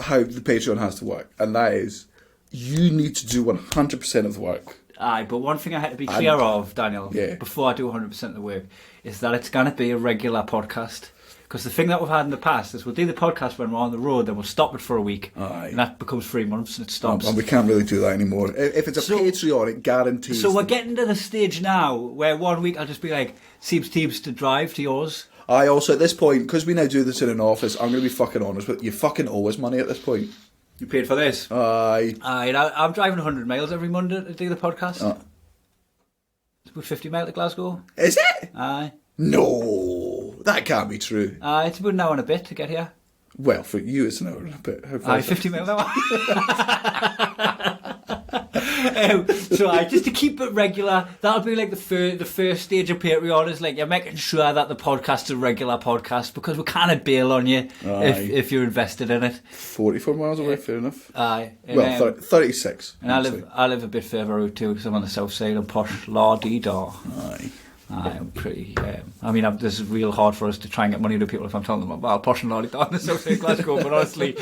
how the Patreon has to work, and that is you need to do 100% of the work. Aye, but one thing I had to be clear of, Daniel, yeah, before I do 100% of the work, is that it's going to be a regular podcast. Because the thing that we've had in the past is we'll do the podcast when we're on the road, then we'll stop it for a week, and that becomes 3 months and it stops. And we can't really do that anymore. If it's a Patreon, it guarantees. So we're getting to the stage now where 1 week I'll just be like, Ceebs Teebs to drive to yours. I also, at this point, because we now do this in an office, I'm going to be fucking honest with you, fucking owe us money at this point. You paid for this? Aye. I'm driving 100 miles every Monday to do the podcast. It's about 50 miles to Glasgow. Is it? Aye. No, that can't be true. It's about an hour and a bit to get here. Well, for you it's an hour and a bit. Aye, 50 miles an hour. So just to keep it regular, that'll be like the first stage of Patreon is you're making sure that the podcast's a regular podcast because we can't bail on you if you're invested in it. 44 miles away, fair enough. Aye. Well, 36. And I live a bit further out too because I'm on the south side of posh la-dee-da. Aye. I'm pretty. This is real hard for us to try and get money to people if I'm telling them about posh and lolly on the south side of Glasgow. But honestly,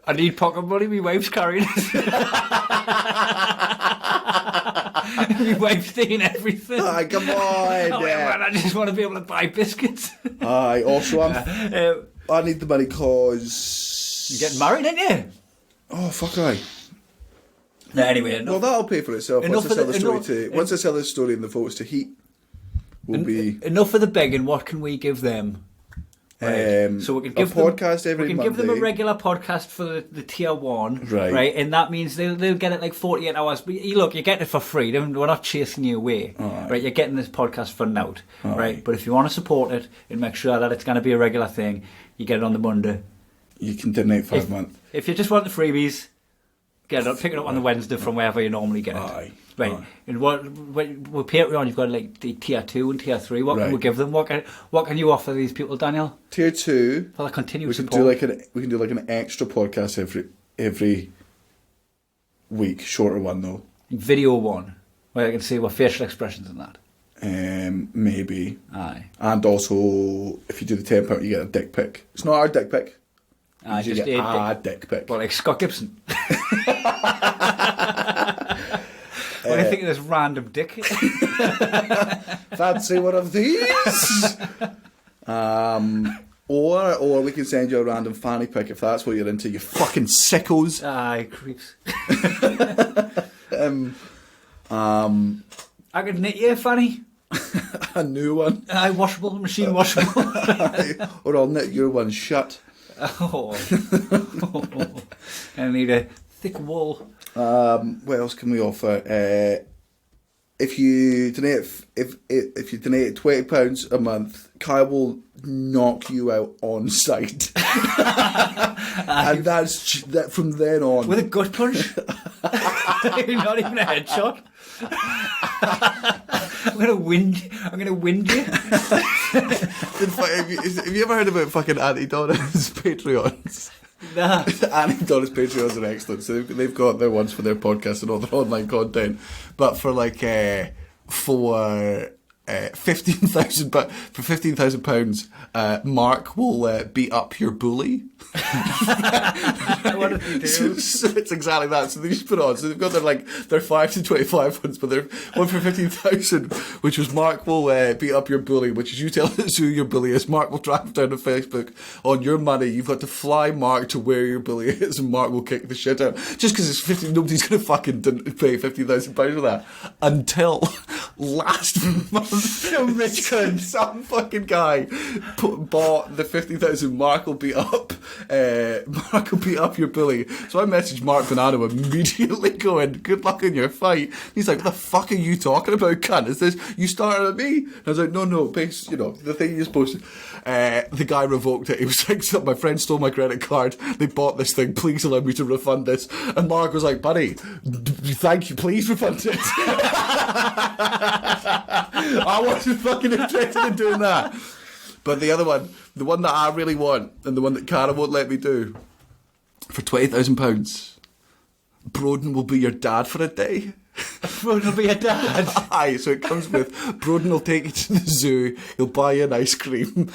I need pocket money. My wife's carrying it. My wife's doing everything. Aye, come on. Man, I just want to be able to buy biscuits. Aye. Also, I need the money because you're getting married, ain't you? Oh fuck! Aye. No, anyway, well, that'll pay for itself once I sell this story and the photos to Heat. Enough of the begging. What can we give them? Right. So we can give a podcast every Monday. We can give them a regular podcast for the tier 1, right? And that means they'll get it 48 hours. But you're getting it for free. We're not chasing you away, right? You're getting this podcast for nout, right? But if you want to support it and make sure that it's going to be a regular thing, you get it on the Monday. You can donate for a month. If you just want the freebies, pick it up on the Wednesday from wherever you normally get it. Aye. Right, and with Patreon, you've got the tier 2 and tier 3. What can we give them? What can you offer these people, Daniel? Tier 2 for the continuous support. We can do an extra podcast every week, shorter one though. Video one, where I can see what facial expressions and that. Maybe. Aye. And also, if you do the £10, you get a dick pic. It's not our dick pic. Aye, you get a dick pic. Well, like Scott Gibson. What do you think of this random dick? Fancy one of these? Or we can send you a random fanny pic if that's what you're into, you fucking sickos. Aye, creeps. I could knit you a fanny. A new one. Aye, washable, machine washable. Or I'll knit your one shut. I need a thick wool. What else can we offer? if you donate if you donate £20 a month, Kai will knock you out on sight, and that's that from then on with a gut punch. Not even a headshot. I'm gonna wind you. Have you ever heard about fucking Auntie Donna's Patreons? Nah. Auntie Donna's Patreons are excellent. So they've got their ones for their podcast and all their online content, but for like for £15,000, but for £15,000, Mark will beat up your bully. What did he do? So it's exactly that. So they just put on. So they've got their 5 to 25 ones, but they're one for 15,000, which was Mark will beat up your bully, which is you tell us who your bully is. Mark will drive down to Facebook on your money. You've got to fly Mark to where your bully is, and Mark will kick the shit out. Just because it's 50, nobody's going to fucking pay £15,000 for that until last month. Some rich cunt. Some fucking guy bought the 50,000 Mark will beat up. Mark will beat up your bully. So I messaged Mark Banana immediately going, good luck in your fight. He's like, what the fuck are you talking about, cunt? Is this, you started at me? And I was like, no, base, the thing you're supposed to. The guy revoked it. He was like, so my friend stole my credit card. They bought this thing. Please allow me to refund this. And Mark was like, buddy, thank you. Please refund it. I wasn't fucking interested in doing that. But the other one, the one that I really want, and the one that Cara won't let me do, for £20,000, Broden will be your dad for a day. Broden will be your dad? Aye, so it comes with, Broden will take you to the zoo, he'll buy you an ice cream,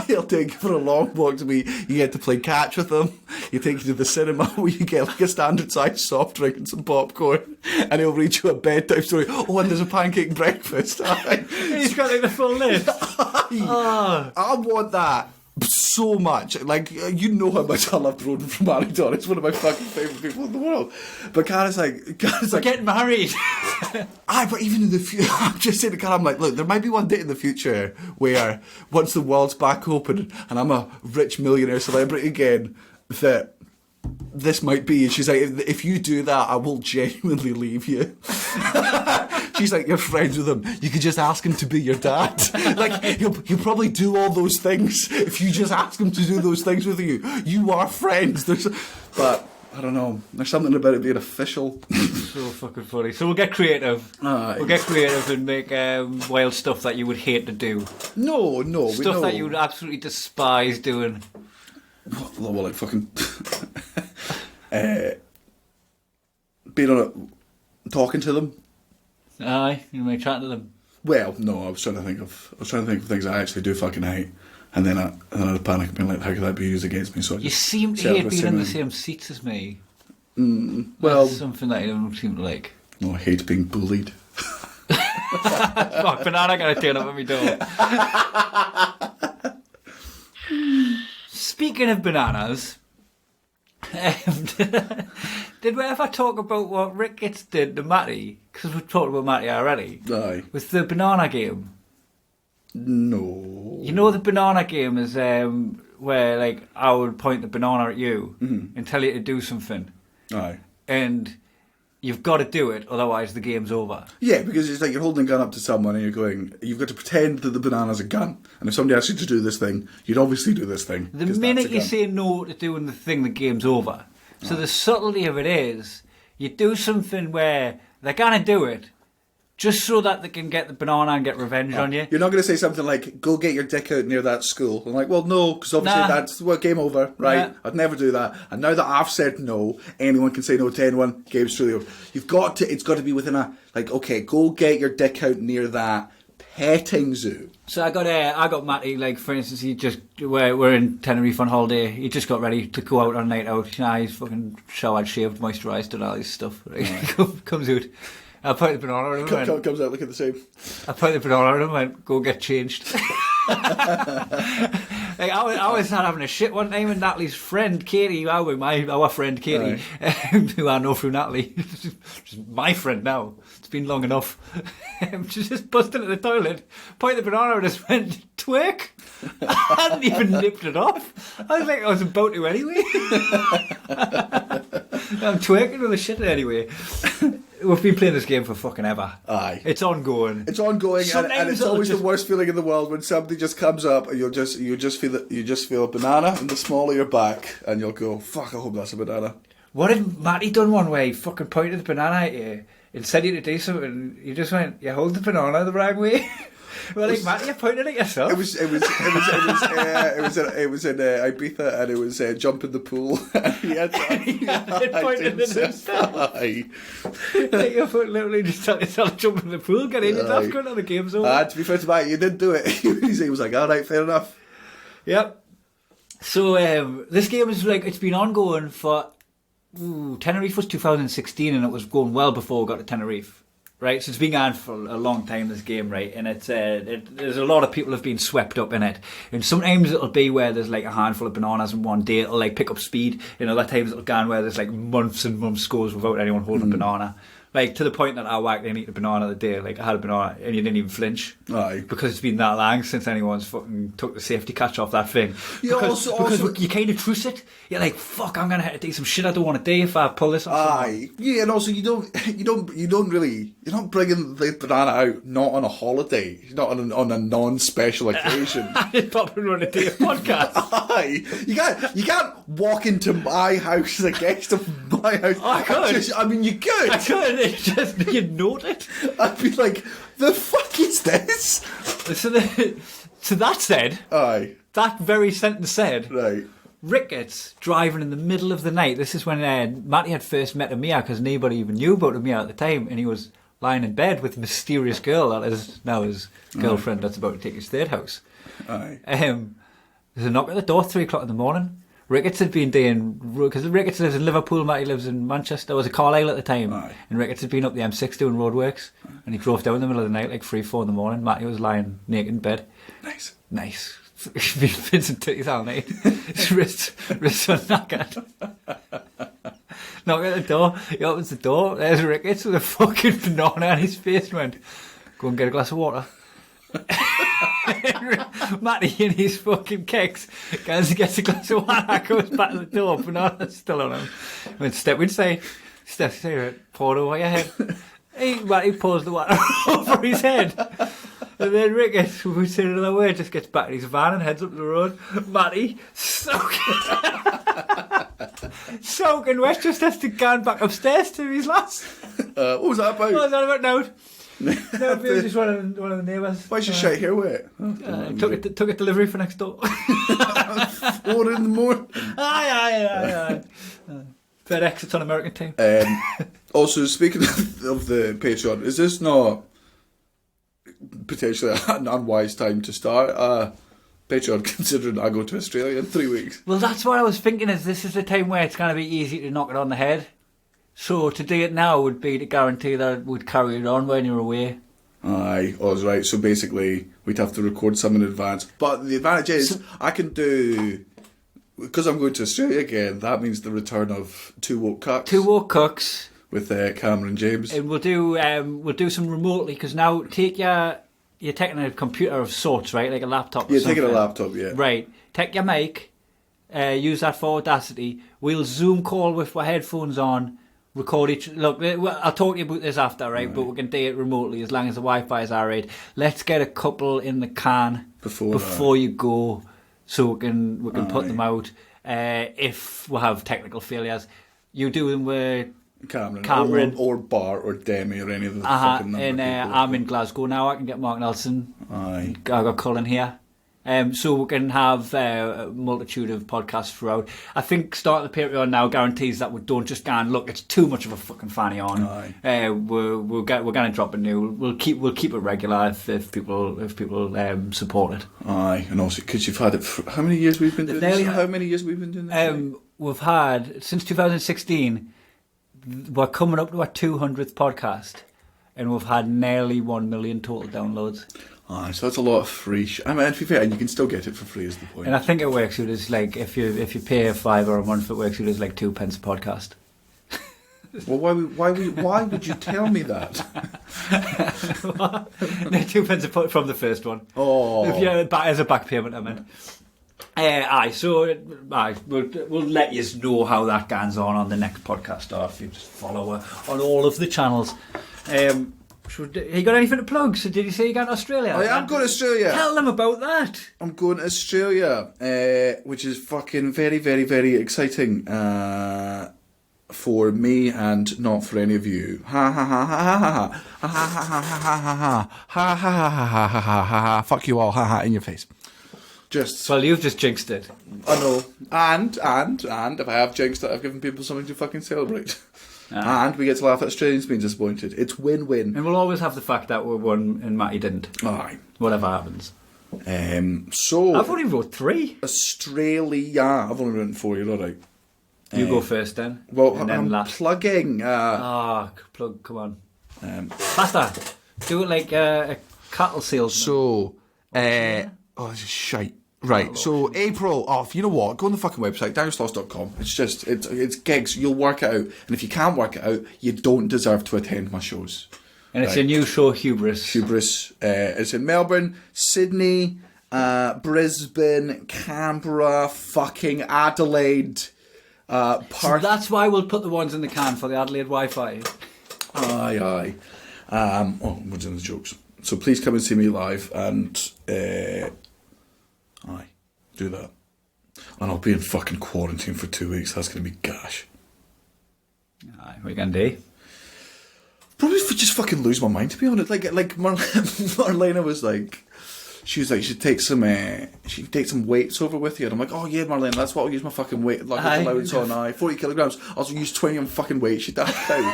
he'll take you for a long walk to me, you get to play catch with him, he'll take you to the cinema where you get like a standard size soft drink and some popcorn, and he'll read you a bedtime story. Oh, and there's a pancake breakfast. He's got like the full list. Oh. I want that so much. Like, you know how much I love Broden from Arrington. It's one of my fucking favourite people in the world. But Cara's like, We're getting married. Aye, but even in the future, I'm just saying to Cara, I'm like, look, there might be one day in the future where once the world's back open and I'm a rich millionaire celebrity again, that this might be. And she's like, if you do that, I will genuinely leave you. She's like, you're friends with him. You could just ask him to be your dad. Like, he'll probably do all those things if you just ask him to do those things with you. You are friends. But I don't know. There's something about it being official. So fucking funny. So we'll get creative. We'll get creative and make wild stuff that you would hate to do. No. Stuff that you would absolutely despise doing. Well, like fucking being on it, talking to them. Aye, you may chat to them. Well, no, I was trying to think of things I actually do fucking hate, and then I had a panic and being like, how could that be used against me? So you seem to hate being in the same seats as me. Well, that's something that you don't seem to like. No, I hate being bullied. Fuck, Banana gonna turn up at my door. Speaking of bananas, did we ever talk about what Ricketts did to Matty? Because we've talked about Matty already. Aye. With the banana game. No. You know the banana game is where like I would point the banana at you and tell you to do something. Aye. And you've got to do it, otherwise the game's over. Yeah, because it's like you're holding a gun up to someone and you're going, you've got to pretend that the banana's a gun. And if somebody asks you to do this thing, you'd obviously do this thing. The minute you say no to doing the thing, the game's over. So the subtlety of it is, you do something where they're going to do it, just so that they can get the banana and get revenge on you. You're not going to say something like, go get your dick out near that school. I'm like, well, no, because obviously that's game over, right? Yeah. I'd never do that. And now that I've said no, anyone can say no to anyone, game's truly over. It's got to be within a, like, okay, go get your dick out near that petting zoo. So I got Matty, like, for instance, we're in Tenerife on holiday, he just got ready to go out on a night out. He's fucking showered, shaved, moisturised, done all this stuff. Right? Comes out. I put the banana on him. Comes out looking the same. I put the banana on him and went, go get changed. Like, I was having a shit one time, and Natalie's friend Katie, our friend Katie, who I know through Natalie, she's my friend now. It's been long enough. She just busted into the toilet, pointed the banana and just went, twerk. I hadn't even nipped it off. I was like, I was about to anyway. I'm twerking with the shit anyway. We've been playing this game for fucking ever. Aye. It's ongoing. It's ongoing, and Sometimes it's it'll always just- the worst feeling in the world when somebody just comes up and you just feel a banana in the small of your back, and you'll go, "Fuck! I hope that's a banana." What had Matty done one way? He fucking pointed the banana at you and said you to do something, and you just went, "You hold the banana the wrong way." Well, like Matty, you pointed at yourself. It was in Ibiza, and it was jump in the pool, and he had It pointed at himself. Aye. Like you literally just tell yourself jump in the pool, get in, it's off, go to the game's over. To be fair to Mike, you did do it. He was like, "All right, fair enough." Yep. So this game is like, it's been ongoing for Tenerife was 2016, and it was going well before we got to Tenerife. Right, so it's been going for a long time, this game, right, and there's a lot of people have been swept up in it, and sometimes it'll be where there's like a handful of bananas in one day, it'll like pick up speed, and other times it'll go on where there's like months and months goes without anyone holding a banana, like to the point that I whacked in eating a banana the day, like I had a banana and you didn't even flinch. Aye. Because it's been that long since anyone's fucking took the safety catch off that thing. Yeah, because also you kind of trust it. You're like, fuck, I'm gonna have to do some shit I don't want to do if I pull this off. Aye, yeah, and also you're not bringing the banana out not on a holiday, not on a non-special occasion. I just pop and want to do a podcast. Aye, you can't walk into my house as a guest of my house. Oh, I could. I mean, you could. I could. It's just you'd note it. I'd be like, the fuck is this? So that said, Aye, that very sentence said, right. Ricketts driving in the middle of the night. This is when Matty had first met Amir, because nobody even knew about Amir at the time, and he was lying in bed with a mysterious girl that is now his girlfriend that's about to take his third house. Aye. There's a knock at the door, 3 o'clock in the morning. Ricketts had been doing, because Ricketts lives in Liverpool, Matty lives in Manchester. There was a Carlisle at the time, Aye. and Ricketts had been up the M6 doing roadworks, and he drove down in the middle of the night, like 3, 4 in the morning. Matty was lying naked in bed. Nice. Vincent titties all night. His wrists were knackered. Knock at the door. He opens the door. There's Ricketts with a fucking banana on his face. And went, "Go and get a glass of water." Matty in his fucking kicks goes and gets a glass of water, goes back to the door, banana's still on him. Went, "Step inside." Step inside, pour it over your head. Matty pours the water over his head. And then Ricketts, who was saying another word, just gets back in his van and heads up the road. Matty, soaking wet, just has to go back upstairs to his lass. What was that about? What was that about now? No, it was just one of the neighbours. Why's your shite hair wet? Took a delivery for next door. 4 in the morning. Aye. FedEx, it's on American time. Also, speaking of the Patreon, is this not potentially an unwise time to start Patreon, considering I go to Australia in 3 weeks? Well, that's what I was thinking, is this is the time where it's going to be easy to knock it on the head. So to do it now would be to guarantee that it would carry it on when you're away. Aye, I was right. So basically, we'd have to record some in advance. But the advantage is, I can do, because I'm going to Australia again, that means the return of 2 Woke Cucks. 2 Woke Cucks. With Cameron James. And we'll do some remotely, because now you're taking a computer of sorts, right? Like a laptop or something. Taking a laptop, yeah. Right. Take your mic, use that for Audacity. We'll Zoom call with our headphones on, record each... Look, I'll talk to you about this after, right? But we can do it remotely as long as the Wi-Fi is alright. Let's get a couple in the can before you go, so we can put them out. If we have technical failures, you do them with Cameron. Or Bart or Demi or any of the fucking number and people. I'm in Glasgow now. I can get Mark Nelson. Aye. I got Cullen here. So we can have a multitude of podcasts throughout. I think starting the Patreon now guarantees that we don't just go and look, it's too much of a fucking fanny on. Aye. We're going to drop a new. We'll keep it regular if people support it. Aye, and also because you've had it for how many years we've been doing this? How many years we've been doing this? We've had since 2016. We're coming up to our 200th podcast, and we've had nearly 1 million total downloads. Aye, so that's a lot of free. I mean, to be fair, and you can still get it for free. Is the point? And I think it works out as like if you pay $5 a month, it works out as like 2 pence a podcast. Well, why would you tell me that? No, 2 pence from the first one. Oh, If as a back payment, I meant. We'll let you know how that goes on the next podcast, or if you just follow her on all of the channels. You got anything to plug? So did you say you got to Australia? I am going to Australia. Tell them about that. I'm going to Australia, which is fucking very, very, very exciting for me and not for any of you. Ha ha ha ha ha ha ha ha ha ha ha ha ha ha ha ha ha ha. Fuck you all, ha ha, in your face. Just. Well, you've just jinxed it. I know. And if I have jinxed it, I've given people something to fucking celebrate. And we get to laugh at Australians being disappointed. It's win-win. And we'll always have the fact that we won and Matty didn't. Aye. Whatever happens. So I've only wrote 3. Australia. I've only written 4. You're all right. You go first then. Well, and then I'm last. plugging. Plug. Come on. Faster. Do it like a cattle salesman. So, this is shite. Right, so April off. You know what? Go on the fucking website, downsloss.com. It's just, it's gigs. You'll work it out. And if you can't work it out, you don't deserve to attend my shows. And it's a new show, Hubris. Hubris. It's in Melbourne, Sydney, Brisbane, Canberra, fucking Adelaide. So that's why we'll put the ones in the can for the Adelaide Wi-Fi. Aye. We're doing the jokes. So please come and see me live and... Aye, do that. And I'll be in fucking quarantine for 2 weeks. That's going to be gash. Aye, what are you going to do? Probably just fucking lose my mind, to be honest. Like Marlena was like... She was like, you should take some weights over with you. And I'm like, oh yeah, Marlene, that's what I'll use my fucking weight, like allowance on. 40 kilograms. I'll use 20 on fucking weight. She daft out.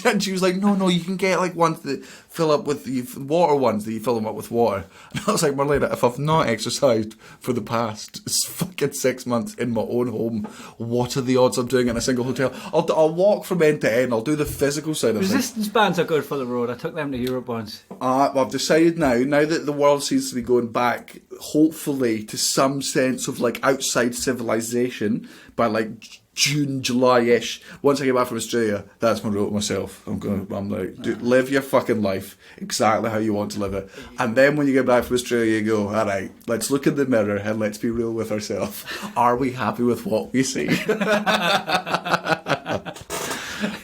And she was like, no, you can get like ones that fill up with water ones that you fill them up with water. And I was like, Marlena, if I've not exercised for the past fucking 6 months in my own home, what are the odds I'm doing it in a single hotel? I'll walk from end to end. I'll do the physical side of things. Resistance bands are good for the road. I took them to Europe once. Well, I've decided now that the world seems to be going back, hopefully, to some sense of like outside civilization by like June, July-ish. Once I get back from Australia, that's my rule to myself. I'm like, live your fucking life exactly how you want to live it. And then when you get back from Australia, you go, all right, let's look in the mirror and let's be real with ourselves. Are we happy with what we see?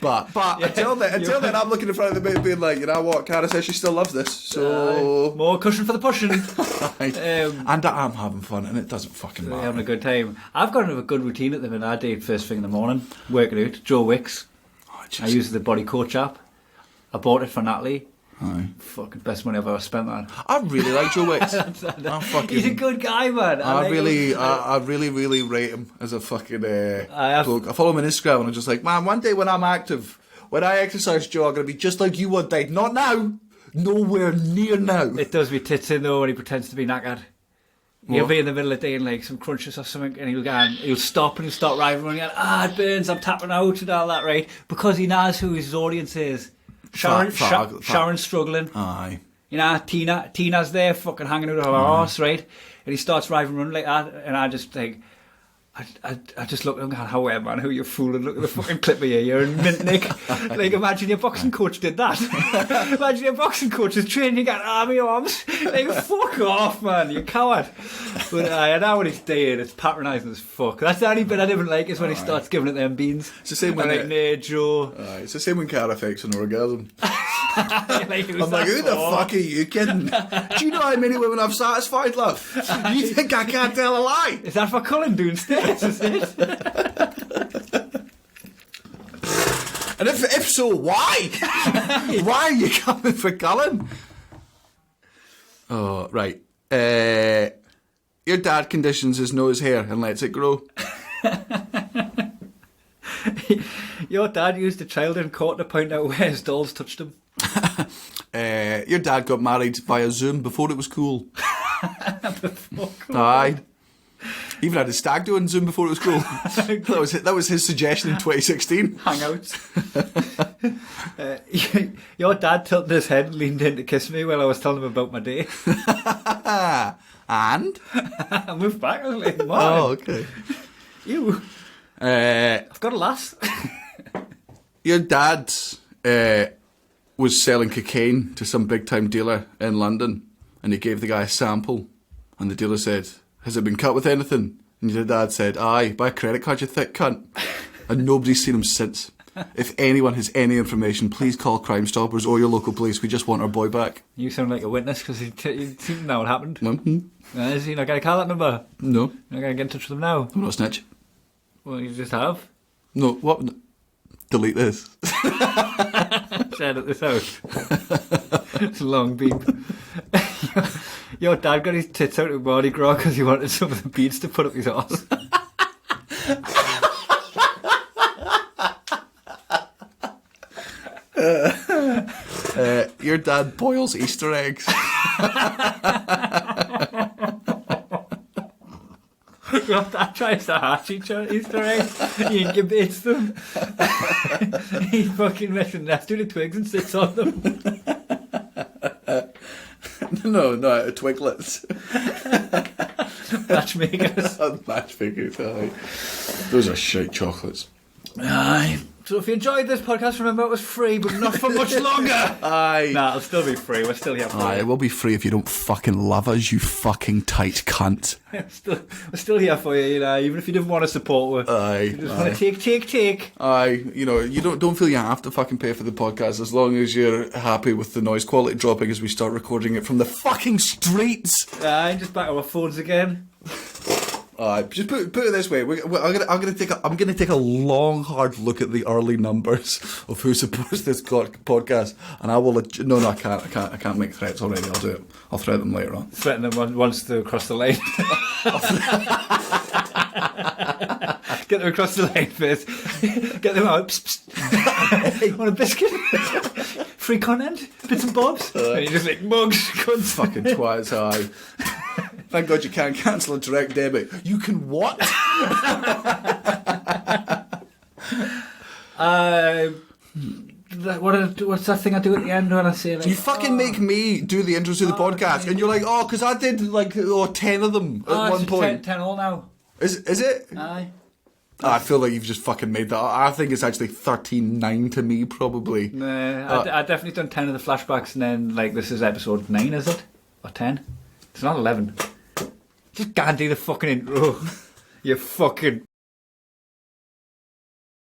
But until then, I'm looking in front of the mirror being like, you know what, Cara says she still loves this, so... more cushion for the pushing. And I am having fun, and it doesn't fucking matter. Having a good time. I've got a good routine at the minute. I do first thing in the morning, working out. Joe Wicks. I use the Body Coach app. I bought it for Natalie. Aye. Fucking best money I've ever spent on. I really like Joe Wicks. He's a good guy, man. I really rate him as a fucking bloke. I follow him on Instagram and I'm just like, man, one day when I'm active, when I exercise, Joe, I'm going to be just like you one day. Not now. Nowhere near now. It does me tits in though when he pretends to be knackered. He'll be in the middle of doing like some crunches or something, and he'll stop and he'll start riding around and it burns, I'm tapping out and all that, right? Because he knows who his audience is. Sharon's struggling. Aye. You know, Tina's there fucking hanging out of her arse, right? And he starts riding around like that, and I just think, I just look and go, how man, who you fooling? Look at the fucking clip of you, you're in mint nick. Like, imagine your boxing coach did that. Imagine your boxing coach is training at army arms. Like, fuck off, man, you coward. But I know what he's doing, it's patronising as fuck. That's the only bit I didn't like, is when he starts giving it them beans. It's the same when like, nah, Joe. It's the same when Cara fakes an orgasm. I'm like, who the fuck are you kidding? Do you know how many women I've satisfied, love? You think I can't tell a lie? Is that for Cullen doing states, is it? And if so, why? Why are you coming for Cullen? Oh, right. Your dad conditions his nose hair and lets it grow. Your dad used a child in court to point out where his dolls touched him. Your dad got married via Zoom before it was cool. Aye. Even had a stag do on Zoom before it was cool. that was his suggestion in 2016. Hangouts. Your dad tilted his head and leaned in to kiss me while I was telling him about my day. And? I moved back. I was like, Martin. Oh, okay. You. I've got a lass. Your dad was selling cocaine to some big time dealer in London, and he gave the guy a sample, And the dealer said, has it been cut with anything? And your dad said, aye, by a credit card, you thick cunt. And nobody's seen him since. If anyone has any information, please call Crime Stoppers or your local police. We just want our boy back. You sound like a witness because you seem to know what happened. Mm-hmm. Is he not going to call that number? No. You're not going to get in touch with him now? I'm not a snitch. Well, you just have. No, what? Delete this. Said at this house. It's a long beep. Your dad got his tits out of Mardi Gras because he wanted some of the beads to put up his arse. Your dad boils Easter eggs. Your dad tries to hatch each other Easter eggs. He incubates them. He fucking makes a nest out of twigs and sits on them. No, twiglets. Matchmakers. Matchmakers, aye. Those are shite chocolates. Aye. So if you enjoyed this podcast, remember it was free, but not for much longer. Aye. Nah, it'll still be free. We're still here for Aye, you. it will be free if you don't fucking love us, you fucking tight cunt. We're still here for you, you know, even if you didn't want to support us. Aye. You just want to take. Aye, you know, you don't feel you have to fucking pay for the podcast as long as you're happy with the noise quality dropping as we start recording it from the fucking streets. Aye, just back on our phones again. Just put it this way. I'm gonna take a long, hard look at the early numbers of who supports this podcast, and I will. No, I can't make threats already. I'll do it. I'll threat them later on. Threaten them once they cross the line. Get them across the line first. Get them out. Psst, psst. Want a biscuit? Free content? Bits and bobs? And you just like, mugs, cunts. Fucking twats, aye. Thank God you can't cancel a direct debit. You can what? What's that thing I do at the end when I say like... You fucking make me do the intros to the podcast, and you're like, oh, because I did like 10 of them at one point. 10 all now. Is it? Aye. I feel like you've just fucking made that. I think it's actually 13-9 to me, probably. Nah, I definitely done 10 of the flashbacks, and then like this is episode 9, is it? Or 10? It's not 11. Just can't do the fucking intro. You fucking...